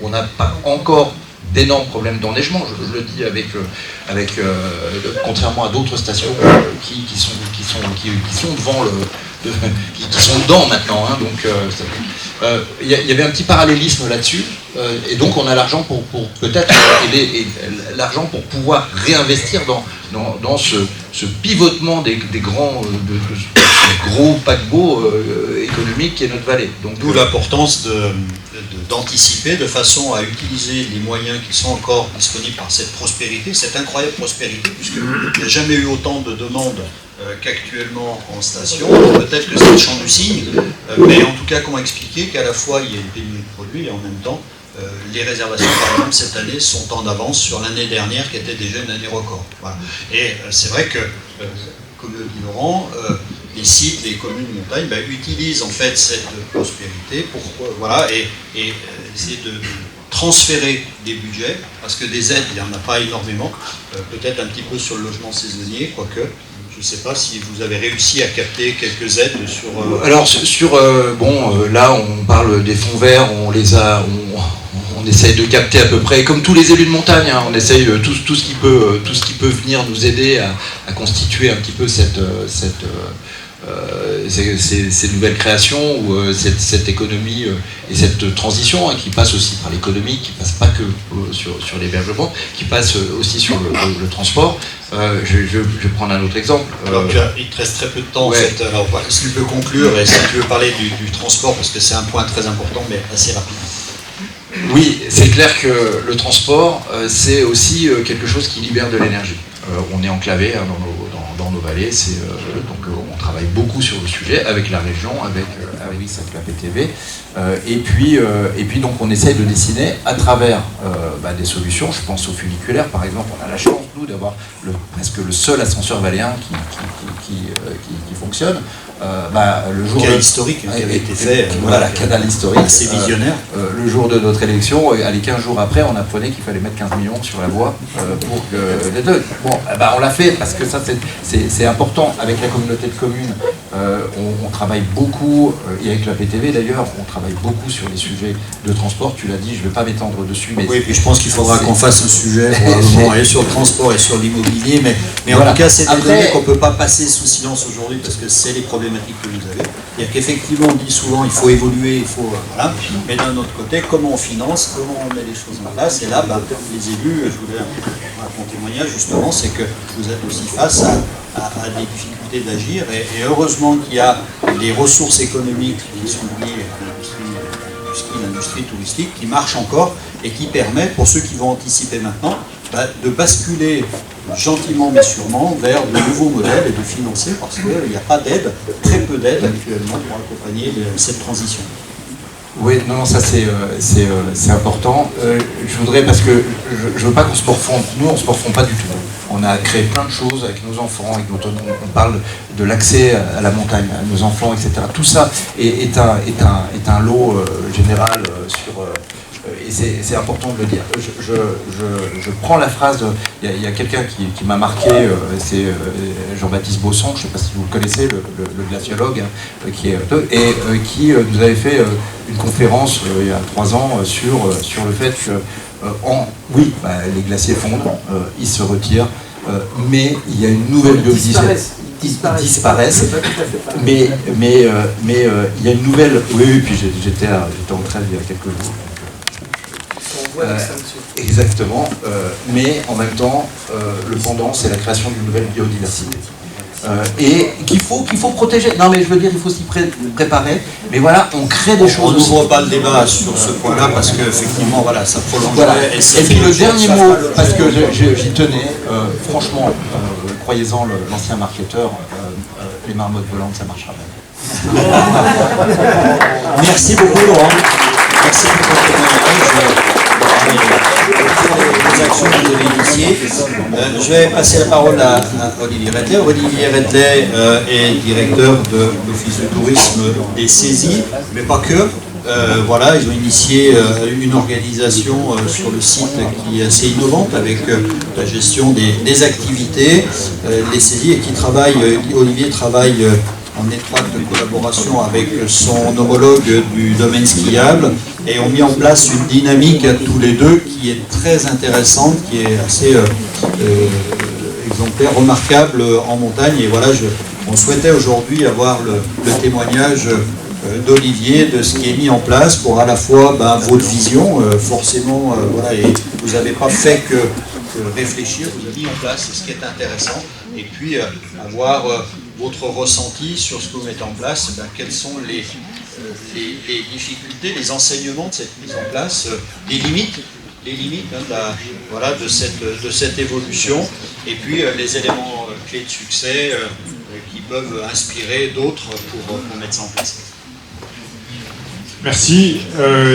on n'a pas encore d'énormes problèmes d'enneigement, je le dis contrairement à d'autres stations qui sont devant qui sont dedans maintenant, hein, donc il y avait un petit parallélisme là-dessus, et donc on a l'argent pour peut-être l'argent pour pouvoir réinvestir dans ce pivotement des grands gros paquebots économiques qui est notre vallée. D'où l'importance d'anticiper de façon à utiliser les moyens qui sont encore disponibles par cette prospérité, cette incroyable prospérité, puisqu'il n'y a jamais eu autant de demandes qu'actuellement en station. Peut-être que c'est le champ du cygne, mais en tout cas, comment expliquer qu'à la fois il y a une pénurie de produits et en même temps les réservations par exemple cette année sont en avance sur l'année dernière qui était déjà une année record. Voilà. Et c'est vrai que, comme le dit Laurent, les sites, les communes de montagne utilisent en fait cette prospérité pour et essayer de transférer des budgets, parce que des aides, il n'y en a pas énormément, peut-être un petit peu sur le logement saisonnier, quoique. Je ne sais pas si vous avez réussi à capter quelques aides sur... Alors, là, on parle des fonds verts, on essaye de capter à peu près, comme tous les élus de montagne, hein, on essaye tout ce qui peut venir nous aider à constituer un petit peu ces nouvelles créations ou cette économie et cette transition qui passe aussi par l'économie, qui passe pas que sur l'hébergement, qui passe aussi sur le transport. Je vais prendre un autre exemple. Alors il te reste très peu de temps en fait. Alors si tu peux conclure et si tu veux parler du transport, parce que c'est un point très important mais assez rapide. Oui, c'est clair que le transport, c'est aussi quelque chose qui libère de l'énergie. On est enclavé hein, dans nos vallées, donc on travaille beaucoup sur le sujet avec la région, avec la PTV, et puis donc on essaye de dessiner à travers des solutions. Je pense au funiculaire par exemple. On a la chance nous d'avoir presque le seul ascenseur valléen qui fonctionne. Le jour canal historique qui avait été fait, canal historique, assez visionnaire. le jour de notre élection, allez, 15 jours après, on apprenait qu'il fallait mettre 15 millions sur la voie pour que les deux. Bon, on l'a fait parce que ça c'est important. Avec la communauté de communes, on travaille beaucoup, et avec la PTV d'ailleurs, on travaille beaucoup sur les sujets de transport. Tu l'as dit, je ne vais pas m'étendre dessus. Mais oui, puis je pense qu'il faudra qu'on fasse un sujet probablement et sur le transport et sur l'immobilier, mais voilà. En tout cas, c'est des données qu'on ne peut pas passer sous silence aujourd'hui parce que c'est les problématiques que vous avez. C'est-à-dire qu'effectivement, on dit souvent il faut évoluer, il faut. Voilà. Mais d'un autre côté, comment on finance, comment on met les choses en place. Et là, les élus, je voulais mon témoignage justement, c'est que vous êtes aussi face à des difficultés d'agir. Et heureusement qu'il y a des ressources économiques qui sont liées à l'industrie touristique, qui marchent encore et qui permet, pour ceux qui vont anticiper maintenant, de basculer gentiment mais sûrement vers de nouveaux modèles et de financer parce qu'il n'y a pas d'aide, très peu d'aide actuellement pour accompagner cette transition. Oui, non, ça c'est important. Je voudrais, parce que je veux pas qu'on se morfonde. Nous, on se morfonde pas du tout. On a créé plein de choses avec nos enfants, on parle de l'accès à la montagne, à nos enfants, etc. Tout ça est un lot général sur... et c'est important de le dire. Je prends la phrase, il y a quelqu'un qui m'a marqué, c'est Jean-Baptiste Bosson, je ne sais pas si vous le connaissez, le glaciologue, qui nous avait fait une conférence il y a 3 ans sur le fait que les glaciers fondent, ils se retirent, mais il y a une nouvelle biodiversité. Disparaissent, mais il y a une nouvelle... Oui, puis j'étais en trêve il y a quelques jours. Exactement, mais en même temps, le pendant, c'est la création d'une nouvelle biodiversité. Et qu'il faut protéger. Non, mais je veux dire, il faut s'y préparer. Mais voilà, on crée des choses. On n'ouvre pas le débat sur ce point-là parce qu'effectivement, voilà, ça prolonge. Voilà. Et puis le dernier mot, parce que j'y tenais, franchement, croyez-en, l'ancien marketeur, les marmottes volantes, ça marchera bien. Merci beaucoup, Laurent. Merci pour votre témoignage. Les actions que vous avez initiées. Je vais passer la parole à Olivier Redley. Olivier Redley est directeur de l'Office de tourisme des saisies, mais pas que. Voilà, ils ont initié une organisation sur le site qui est assez innovante avec la gestion des activités, les saisies, et qui travaille, Olivier travaille en étroite collaboration avec son homologue du domaine skiable, et ont mis en place une dynamique tous les deux qui est très intéressante, qui est assez exemplaire, remarquable en montagne. Et voilà, on souhaitait aujourd'hui avoir le témoignage d'Olivier de ce qui est mis en place pour à la fois votre vision, forcément, voilà, et vous n'avez pas fait que réfléchir, vous avez mis en place, c'est ce qui est intéressant, et puis avoir votre ressenti sur ce que vous mettez en place, quelles sont les difficultés, les enseignements de cette mise en place, les limites de cette évolution, et puis les éléments clés de succès qui peuvent inspirer d'autres pour mettre ça en place. Merci.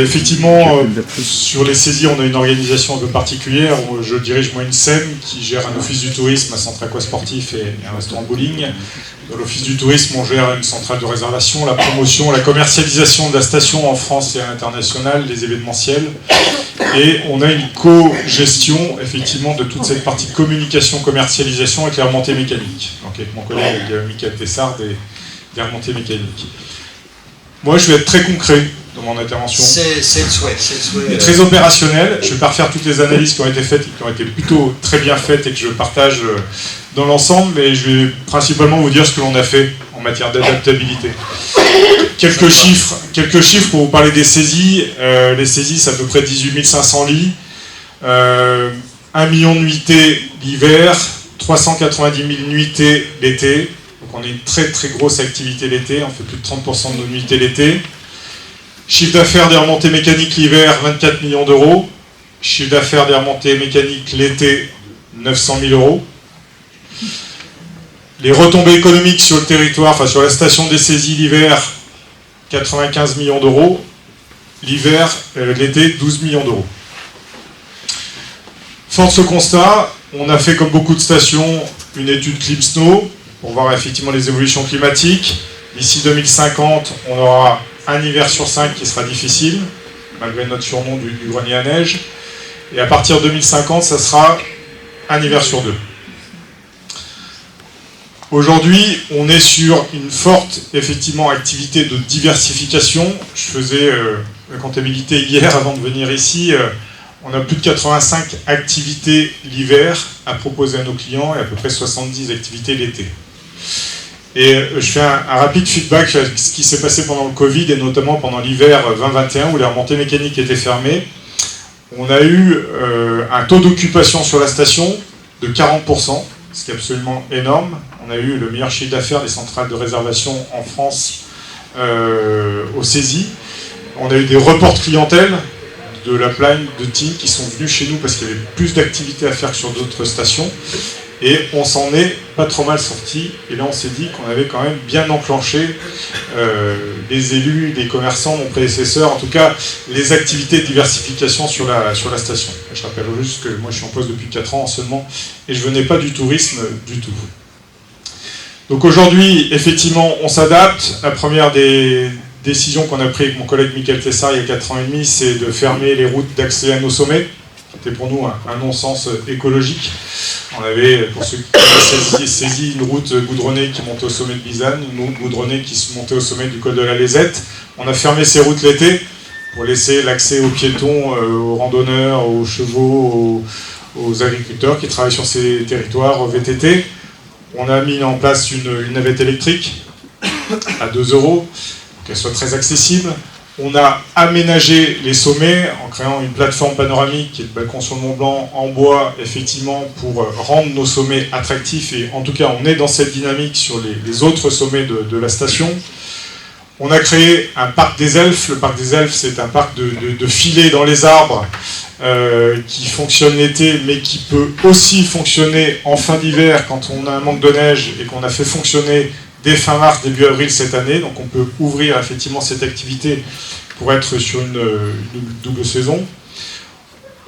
Effectivement, sur les saisies, on a une organisation un peu particulière. Je dirige moi une SEM qui gère un office du tourisme, un centre aquasportif et un restaurant bowling. Dans l'office du tourisme, on gère une centrale de réservation, la promotion, la commercialisation de la station en France et à l'international, les événementiels. Et on a une co-gestion, effectivement, de toute cette partie communication, commercialisation avec les remontées mécaniques. Donc avec mon collègue Michael Tessard des remontées mécaniques. Moi, je vais être très concret dans mon intervention. C'est le souhait. Et très opérationnel. Je ne vais pas refaire toutes les analyses qui ont été faites, qui ont été plutôt très bien faites et que je partage dans l'ensemble, mais je vais principalement vous dire ce que l'on a fait en matière d'adaptabilité. Quelques chiffres pour vous parler des saisies. Les saisies, c'est à peu près 18 500 lits, 1 million de nuitées l'hiver, 390 000 nuitées l'été. Donc on a une très très grosse activité l'été, on fait plus de 30% de nos nuitées l'été. Chiffre d'affaires des remontées mécaniques l'hiver, 24 millions d'euros. Chiffre d'affaires des remontées mécaniques l'été, 900 000 euros. Les retombées économiques sur le territoire, enfin sur la station des saisies l'hiver, 95 millions d'euros. L'hiver, l'été, 12 millions d'euros. Fort de ce constat, on a fait comme beaucoup de stations une étude ClimSnow pour voir effectivement les évolutions climatiques. D'ici 2050, on aura un hiver sur 5 qui sera difficile. malgré notre surnom du grenier à neige. Et à partir de 2050, ça sera un hiver sur 2. Aujourd'hui, on est sur une forte, effectivement, activité de diversification. Je faisais la comptabilité hier avant de venir ici. On a plus de 85 activités l'hiver à proposer à nos clients et à peu près 70 activités l'été. Et je fais un rapide feedback sur ce qui s'est passé pendant le Covid et notamment pendant l'hiver 2021 où les remontées mécaniques étaient fermées. On a eu un taux d'occupation sur la station de 40%, ce qui est absolument énorme. On a eu le meilleur chiffre d'affaires des centrales de réservation en France au saisie. On a eu des reports de clientèle de la Plagne, de Tignes qui sont venus chez nous parce qu'il y avait plus d'activités à faire que sur d'autres stations. Et on s'en est pas trop mal sorti. Et là, on s'est dit qu'on avait quand même bien enclenché les élus, les commerçants, mon prédécesseur, en tout cas les activités de diversification sur la station. Je rappelle juste que moi, je suis en poste depuis 4 ans seulement et je venais pas du tourisme du tout. Donc aujourd'hui, effectivement, on s'adapte. La première des décisions qu'on a prises avec mon collègue Michael Tessard il y a 4 ans et demi, c'est de fermer les routes d'accès à nos sommets. C'était pour nous un non-sens écologique. On avait, pour ceux qui avaient saisi une route goudronnée qui montait au sommet de Bizane, une autre goudronnée qui montait au sommet du col de la Lézette. On a fermé ces routes l'été pour laisser l'accès aux piétons, aux randonneurs, aux chevaux, aux agriculteurs qui travaillent sur ces territoires, aux VTT. On a mis en place une navette électrique à 2 €, pour qu'elle soit très accessible. On a aménagé les sommets en créant une plateforme panoramique qui est le balcon sur le Mont Blanc en bois, effectivement, pour rendre nos sommets attractifs. Et en tout cas, on est dans cette dynamique sur les autres sommets de la station. On a créé un parc des elfes. Le parc des elfes, c'est un parc de filets dans les arbres qui fonctionne l'été, mais qui peut aussi fonctionner en fin d'hiver quand on a un manque de neige et qu'on a fait fonctionner dès fin mars, début avril cette année. Donc on peut ouvrir effectivement cette activité pour être sur une double saison.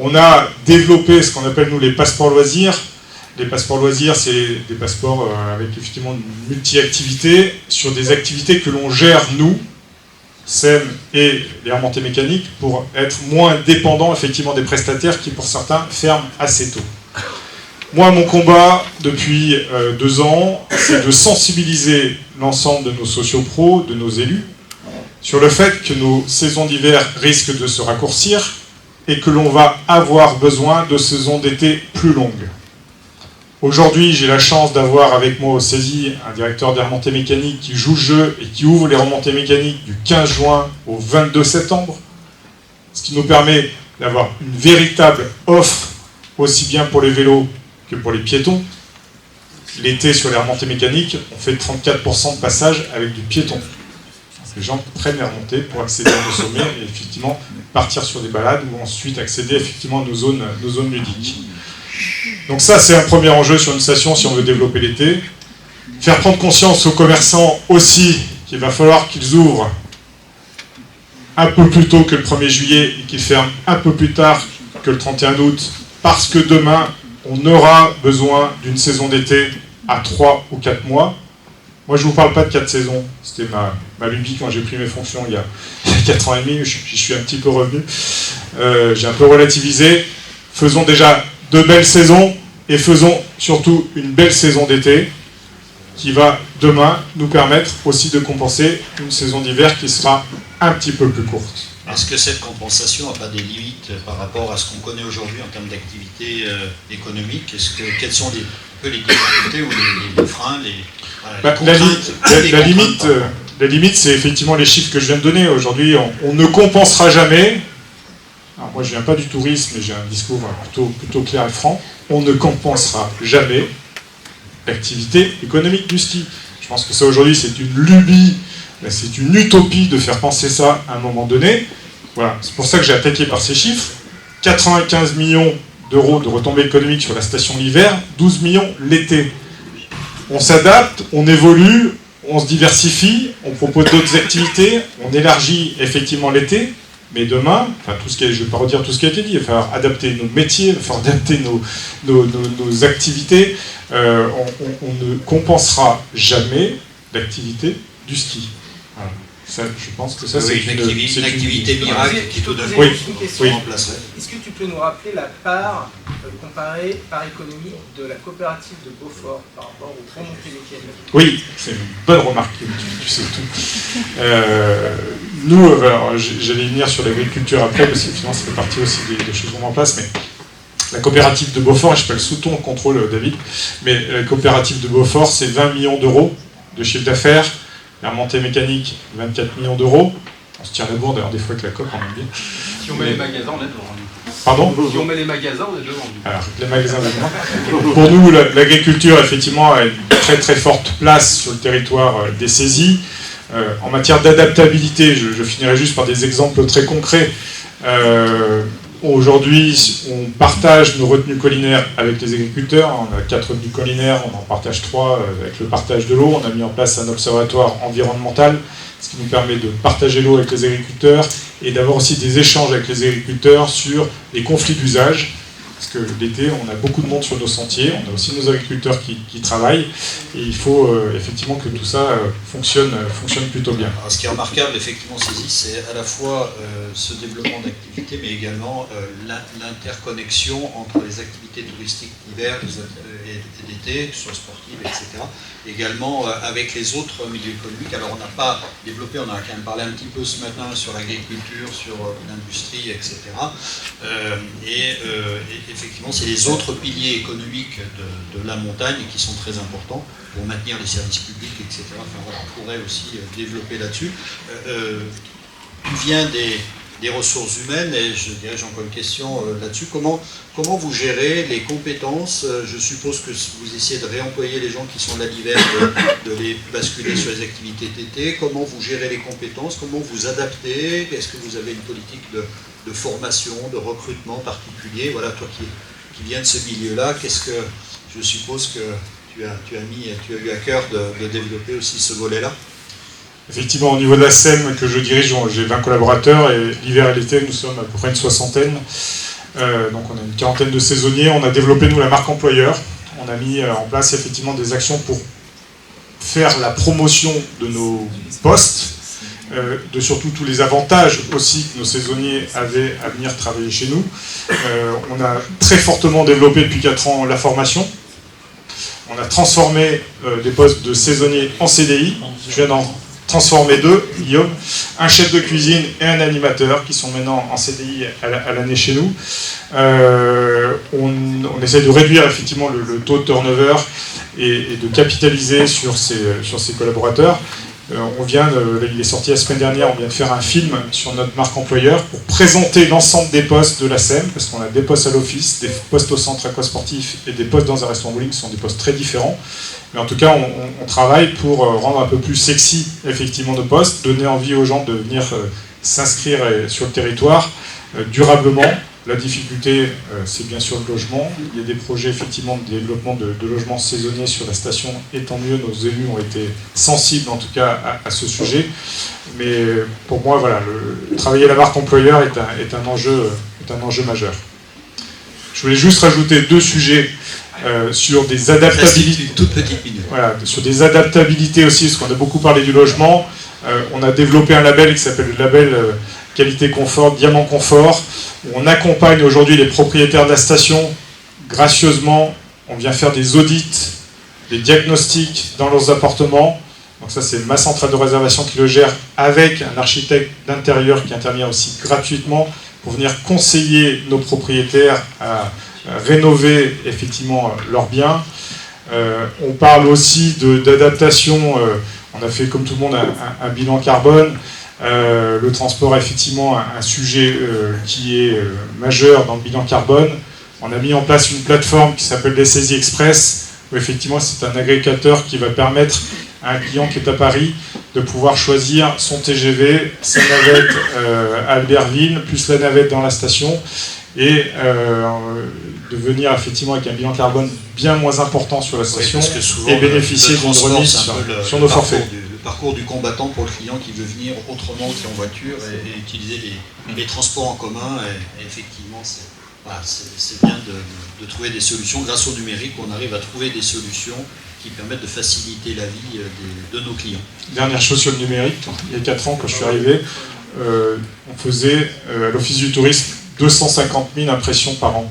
On a développé ce qu'on appelle nous les passeports loisirs. Les passeports loisirs, c'est des passeports avec effectivement une multi-activité sur des activités que l'on gère nous, SEM et les remontées mécaniques, pour être moins dépendants effectivement des prestataires qui pour certains ferment assez tôt. Moi, mon combat depuis 2 ans, c'est de sensibiliser l'ensemble de nos sociopros, de nos élus, sur le fait que nos saisons d'hiver risquent de se raccourcir et que l'on va avoir besoin de saisons d'été plus longues. Aujourd'hui, j'ai la chance d'avoir avec moi au saisie un directeur des remontées mécaniques qui joue le jeu et qui ouvre les remontées mécaniques du 15 juin au 22 septembre, ce qui nous permet d'avoir une véritable offre aussi bien pour les vélos que pour les piétons. L'été, sur les remontées mécaniques, on fait 34% de passage avec du piéton. Les gens prennent les remontées pour accéder à nos sommets et effectivement partir sur des balades ou ensuite accéder effectivement à nos zones ludiques. Donc ça, c'est un premier enjeu sur une station si on veut développer l'été. Faire prendre conscience aux commerçants aussi qu'il va falloir qu'ils ouvrent un peu plus tôt que le 1er juillet et qu'ils ferment un peu plus tard que le 31 août, parce que demain, on aura besoin d'une saison d'été à 3 ou 4 mois. Moi, je ne vous parle pas de 4 saisons. C'était ma lubie quand j'ai pris mes fonctions il y a 4 ans et demi. J'y suis un petit peu revenu. J'ai un peu relativisé. Faisons déjà 2 belles saisons et faisons surtout une belle saison d'été qui va demain nous permettre aussi de compenser une saison d'hiver qui sera un petit peu plus courte. Est-ce que cette compensation n'a pas des limites par rapport à ce qu'on connaît aujourd'hui en termes d'activité économique? Quelles sont un peu les difficultés ou les freins, les contraintes? La limite, c'est effectivement les chiffres que je viens de donner. Aujourd'hui, on ne compensera jamais. Alors moi, je ne viens pas du tourisme, mais j'ai un discours plutôt clair et franc. On ne compensera jamais l'activité économique du ski. Je pense que ça, aujourd'hui, c'est une lubie. C'est une utopie de faire penser ça à un moment donné. Voilà, c'est pour ça que j'ai attaqué par ces chiffres. 95 millions d'euros de retombées économiques sur la station l'hiver, 12 millions l'été. On s'adapte, on évolue, on se diversifie, on propose d'autres activités, on élargit effectivement l'été, mais demain, je ne vais pas redire tout ce qui a été dit, il va falloir adapter nos métiers, il va falloir adapter nos activités. On ne compensera jamais l'activité du ski. Voilà. Ça, je pense que ça, Oui, c'est une activité miracle qui tout d'un coup oui, oui. remplacerait. Est-ce que tu peux nous rappeler la part comparée par économie de la coopérative de Beaufort par rapport au Fonds Montéléquel? Oui, c'est une bonne remarque, tu sais tout. Nous, alors, j'allais venir sur l'agriculture après, parce que finalement ça fait partie aussi des choses qu'on met en place, mais la coopérative de Beaufort, je sais pas le sous ton contrôle David, mais la coopérative de Beaufort, c'est 20 millions d'euros de chiffre d'affaires, la remontée mécanique, 24 millions d'euros. On se tire la bourre d'ailleurs des fois avec la COP, on aime bien. Si on met les magasins, on est devant. Pardon ? Si on met les magasins, on est devant. Alors, les magasins devant. Pour nous, l'agriculture, effectivement, a une très très forte place sur le territoire des saisies. En matière d'adaptabilité, je finirai juste par des exemples très concrets. Aujourd'hui, on partage nos retenues collinaires avec les agriculteurs. On a 4 retenues collinaires, on en partage 3 avec le partage de l'eau. On a mis en place un observatoire environnemental, ce qui nous permet de partager l'eau avec les agriculteurs et d'avoir aussi des échanges avec les agriculteurs sur les conflits d'usage. Parce que l'été, on a beaucoup de monde sur nos sentiers, on a aussi nos agriculteurs qui travaillent, et il faut effectivement que tout ça fonctionne plutôt bien. Alors, ce qui est remarquable, effectivement, Saisie, c'est à la fois ce développement d'activités, mais également l'interconnexion entre les activités touristiques d'hiver et d'été, sur sportives, etc. Également avec les autres milieux économiques. Alors, on n'a pas développé, on a quand même parlé un petit peu ce matin sur l'agriculture, sur l'industrie, etc. Effectivement, c'est les autres piliers économiques de la montagne qui sont très importants pour maintenir les services publics, etc. Enfin, voilà, on pourrait aussi développer là-dessus. Tu viens des ressources humaines, et je dirais, j'ai encore une question là-dessus. Comment vous gérez les compétences? Je suppose que vous essayez de réemployer les gens qui sont là l'hiver, de les basculer sur les activités d'été. Comment vous gérez les compétences? Comment vous adaptez? Est-ce que vous avez une politique de formation, de recrutement particulier? Voilà, toi qui viens de ce milieu-là, qu'est-ce que je suppose que tu as eu à cœur de développer aussi ce volet-là? Effectivement, au niveau de la SEM que je dirige, j'ai 20 collaborateurs, et l'hiver et l'été, nous sommes à peu près une soixantaine. Donc on a une quarantaine de saisonniers. On a développé, nous, la marque employeur. On a mis en place effectivement des actions pour faire la promotion de nos postes, de surtout tous les avantages aussi que nos saisonniers avaient à venir travailler chez nous. On a très fortement développé depuis 4 ans la formation. On a transformé des postes de saisonniers en CDI. Je viens d'en transformer 2, Guillaume, un chef de cuisine et un animateur qui sont maintenant en CDI à l'année chez nous. On essaie de réduire effectivement le taux de turnover et de capitaliser sur ces collaborateurs. Il est sorti la semaine dernière, on vient de faire un film sur notre marque employeur pour présenter l'ensemble des postes de la SEM, parce qu'on a des postes à l'office, des postes au centre aquasportif et des postes dans un restaurant bowling, qui sont des postes très différents. Mais en tout cas, on travaille pour rendre un peu plus sexy effectivement nos postes, donner envie aux gens de venir s'inscrire sur le territoire durablement. La difficulté, c'est bien sûr le logement. Il y a des projets effectivement de développement de logements saisonniers sur la station, et tant mieux, nos élus ont été sensibles en tout cas à ce sujet. Mais pour moi, voilà, travailler la marque employeur est un enjeu majeur. Je voulais juste rajouter 2 sujets sur des adaptabilités. Une toute petite minute. Voilà, sur des adaptabilités aussi, parce qu'on a beaucoup parlé du logement. On a développé un label qui s'appelle le label Qualité Confort, Diamant Confort, où on accompagne aujourd'hui les propriétaires de la station. Gracieusement, on vient faire des audits, des diagnostics dans leurs appartements. Donc ça, c'est ma centrale de réservation qui le gère, avec un architecte d'intérieur qui intervient aussi gratuitement pour venir conseiller nos propriétaires à rénover effectivement leurs biens. On parle aussi d'adaptation. On a fait, comme tout le monde, un bilan carbone. Le transport est effectivement un sujet qui est majeur dans le bilan carbone. On a mis en place une plateforme qui s'appelle les Saisies Express, où effectivement c'est un agrégateur qui va permettre à un client qui est à Paris de pouvoir choisir son TGV, sa navette à Albertville, plus la navette dans la station, et de venir effectivement avec un bilan carbone bien moins important sur la station, et bénéficier d'une remise sur nos forfaits. Le parcours du combattant pour le client qui veut venir autrement qu'en voiture et utiliser les transports en commun. Et effectivement, c'est bien de trouver des solutions. Grâce au numérique, on arrive à trouver des solutions qui permettent de faciliter la vie de nos clients. Dernière chose sur le numérique, il y a 4 ans quand je suis arrivé, on faisait à l'Office du tourisme 250 000 impressions par an.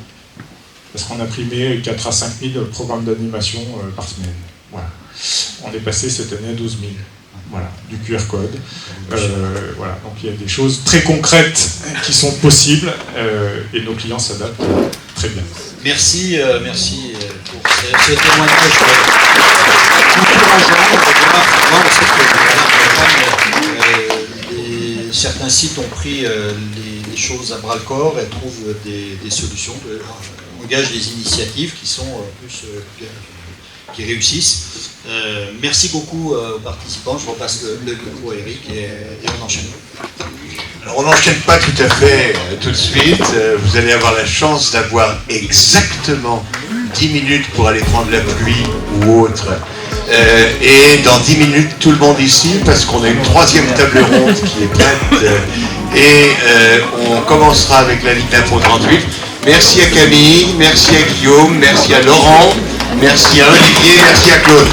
Parce qu'on imprimait 4 à 5 000 programmes d'animation par semaine. Voilà. On est passé cette année à 12 000. Voilà, du QR code. Voilà. Donc il y a des choses très concrètes qui sont possibles et nos clients s'adaptent très bien. Merci, merci pour ce témoignage encourageant. Certains sites ont pris les choses à bras-le-corps et trouvent des solutions, engagent des initiatives qui sont qui réussissent. Merci beaucoup aux participants. Je repasse le micro à Eric et on enchaîne. Alors on n'enchaîne pas tout à fait tout de suite. Vous allez avoir la chance d'avoir exactement 10 minutes pour aller prendre la pluie ou autre. Et dans 10 minutes, tout le monde ici, parce qu'on a une 3e table ronde qui est prête. Et on commencera avec la Ligue d'Impro 38. Merci à Camille, merci à Guillaume, merci à Laurent, merci à Olivier, merci à Claude.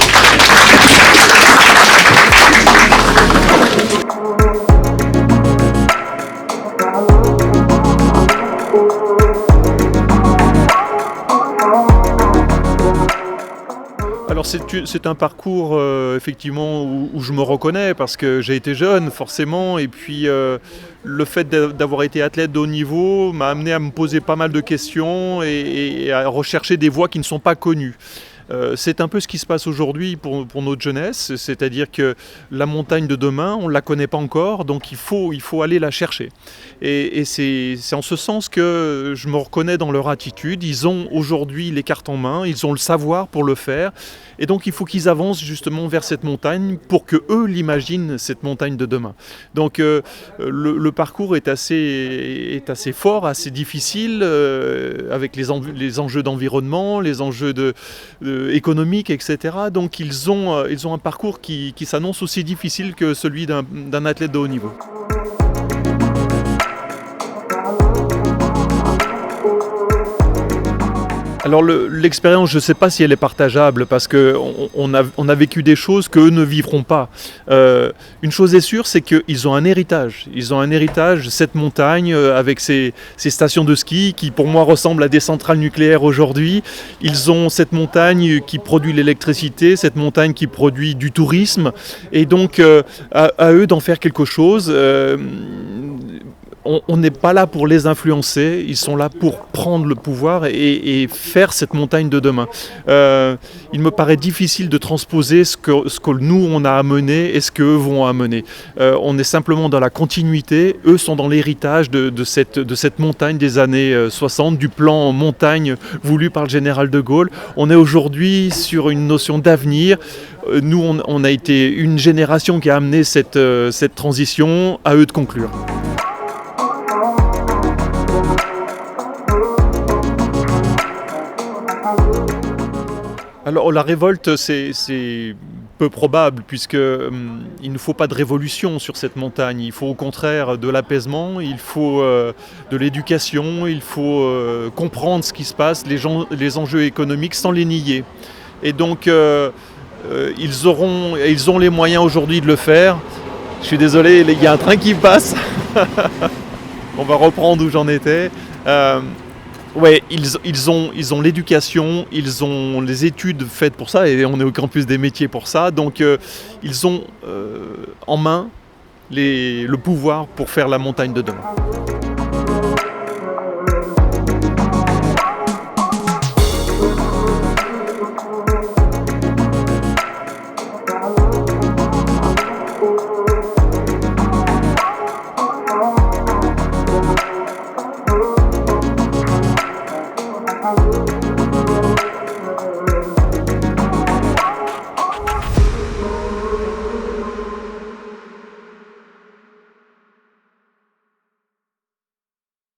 Alors c'est un parcours effectivement où je me reconnais parce que j'ai été jeune forcément et puis le fait d'avoir été athlète de haut niveau m'a amené à me poser pas mal de questions et à rechercher des voies qui ne sont pas connues. C'est un peu ce qui se passe aujourd'hui pour notre jeunesse, c'est-à-dire que la montagne de demain, on ne la connaît pas encore, donc il faut aller la chercher. Et c'est en ce sens que je me reconnais dans leur attitude. Ils ont aujourd'hui les cartes en main, ils ont le savoir pour le faire, et donc il faut qu'ils avancent justement vers cette montagne pour que eux l'imaginent, cette montagne de demain. Donc le parcours est assez fort, assez difficile, avec les enjeux d'environnement, les enjeux économiques, etc. Donc ils ont un parcours qui s'annonce aussi difficile que celui d'un athlète de haut niveau. Alors l'expérience, je ne sais pas si elle est partageable parce qu'on a vécu des choses qu'eux ne vivront pas. Une chose est sûre, c'est qu'ils ont un héritage. Ils ont un héritage, cette montagne avec ces stations de ski qui pour moi ressemblent à des centrales nucléaires aujourd'hui. Ils ont cette montagne qui produit l'électricité, cette montagne qui produit du tourisme. Et donc à eux d'en faire quelque chose. On n'est pas là pour les influencer, ils sont là pour prendre le pouvoir et faire cette montagne de demain. Il me paraît difficile de transposer ce que nous on a amené et ce qu'eux vont amener. On est simplement dans la continuité, eux sont dans l'héritage de cette montagne des années 60, du plan montagne voulu par le général de Gaulle. On est aujourd'hui sur une notion d'avenir. Nous on a été une génération qui a amené cette transition, à eux de conclure. Alors la révolte, c'est peu probable puisque il ne faut pas de révolution sur cette montagne. Il faut au contraire de l'apaisement, il faut de l'éducation, il faut comprendre ce qui se passe, les enjeux économiques sans les nier. Et donc ils ont les moyens aujourd'hui de le faire. Je suis désolé, il y a un train qui passe. On va reprendre où j'en étais. Ouais, ils ont l'éducation, ils ont les études faites pour ça, et on est au campus des métiers pour ça. Donc ils ont en main le pouvoir pour faire la montagne de demain.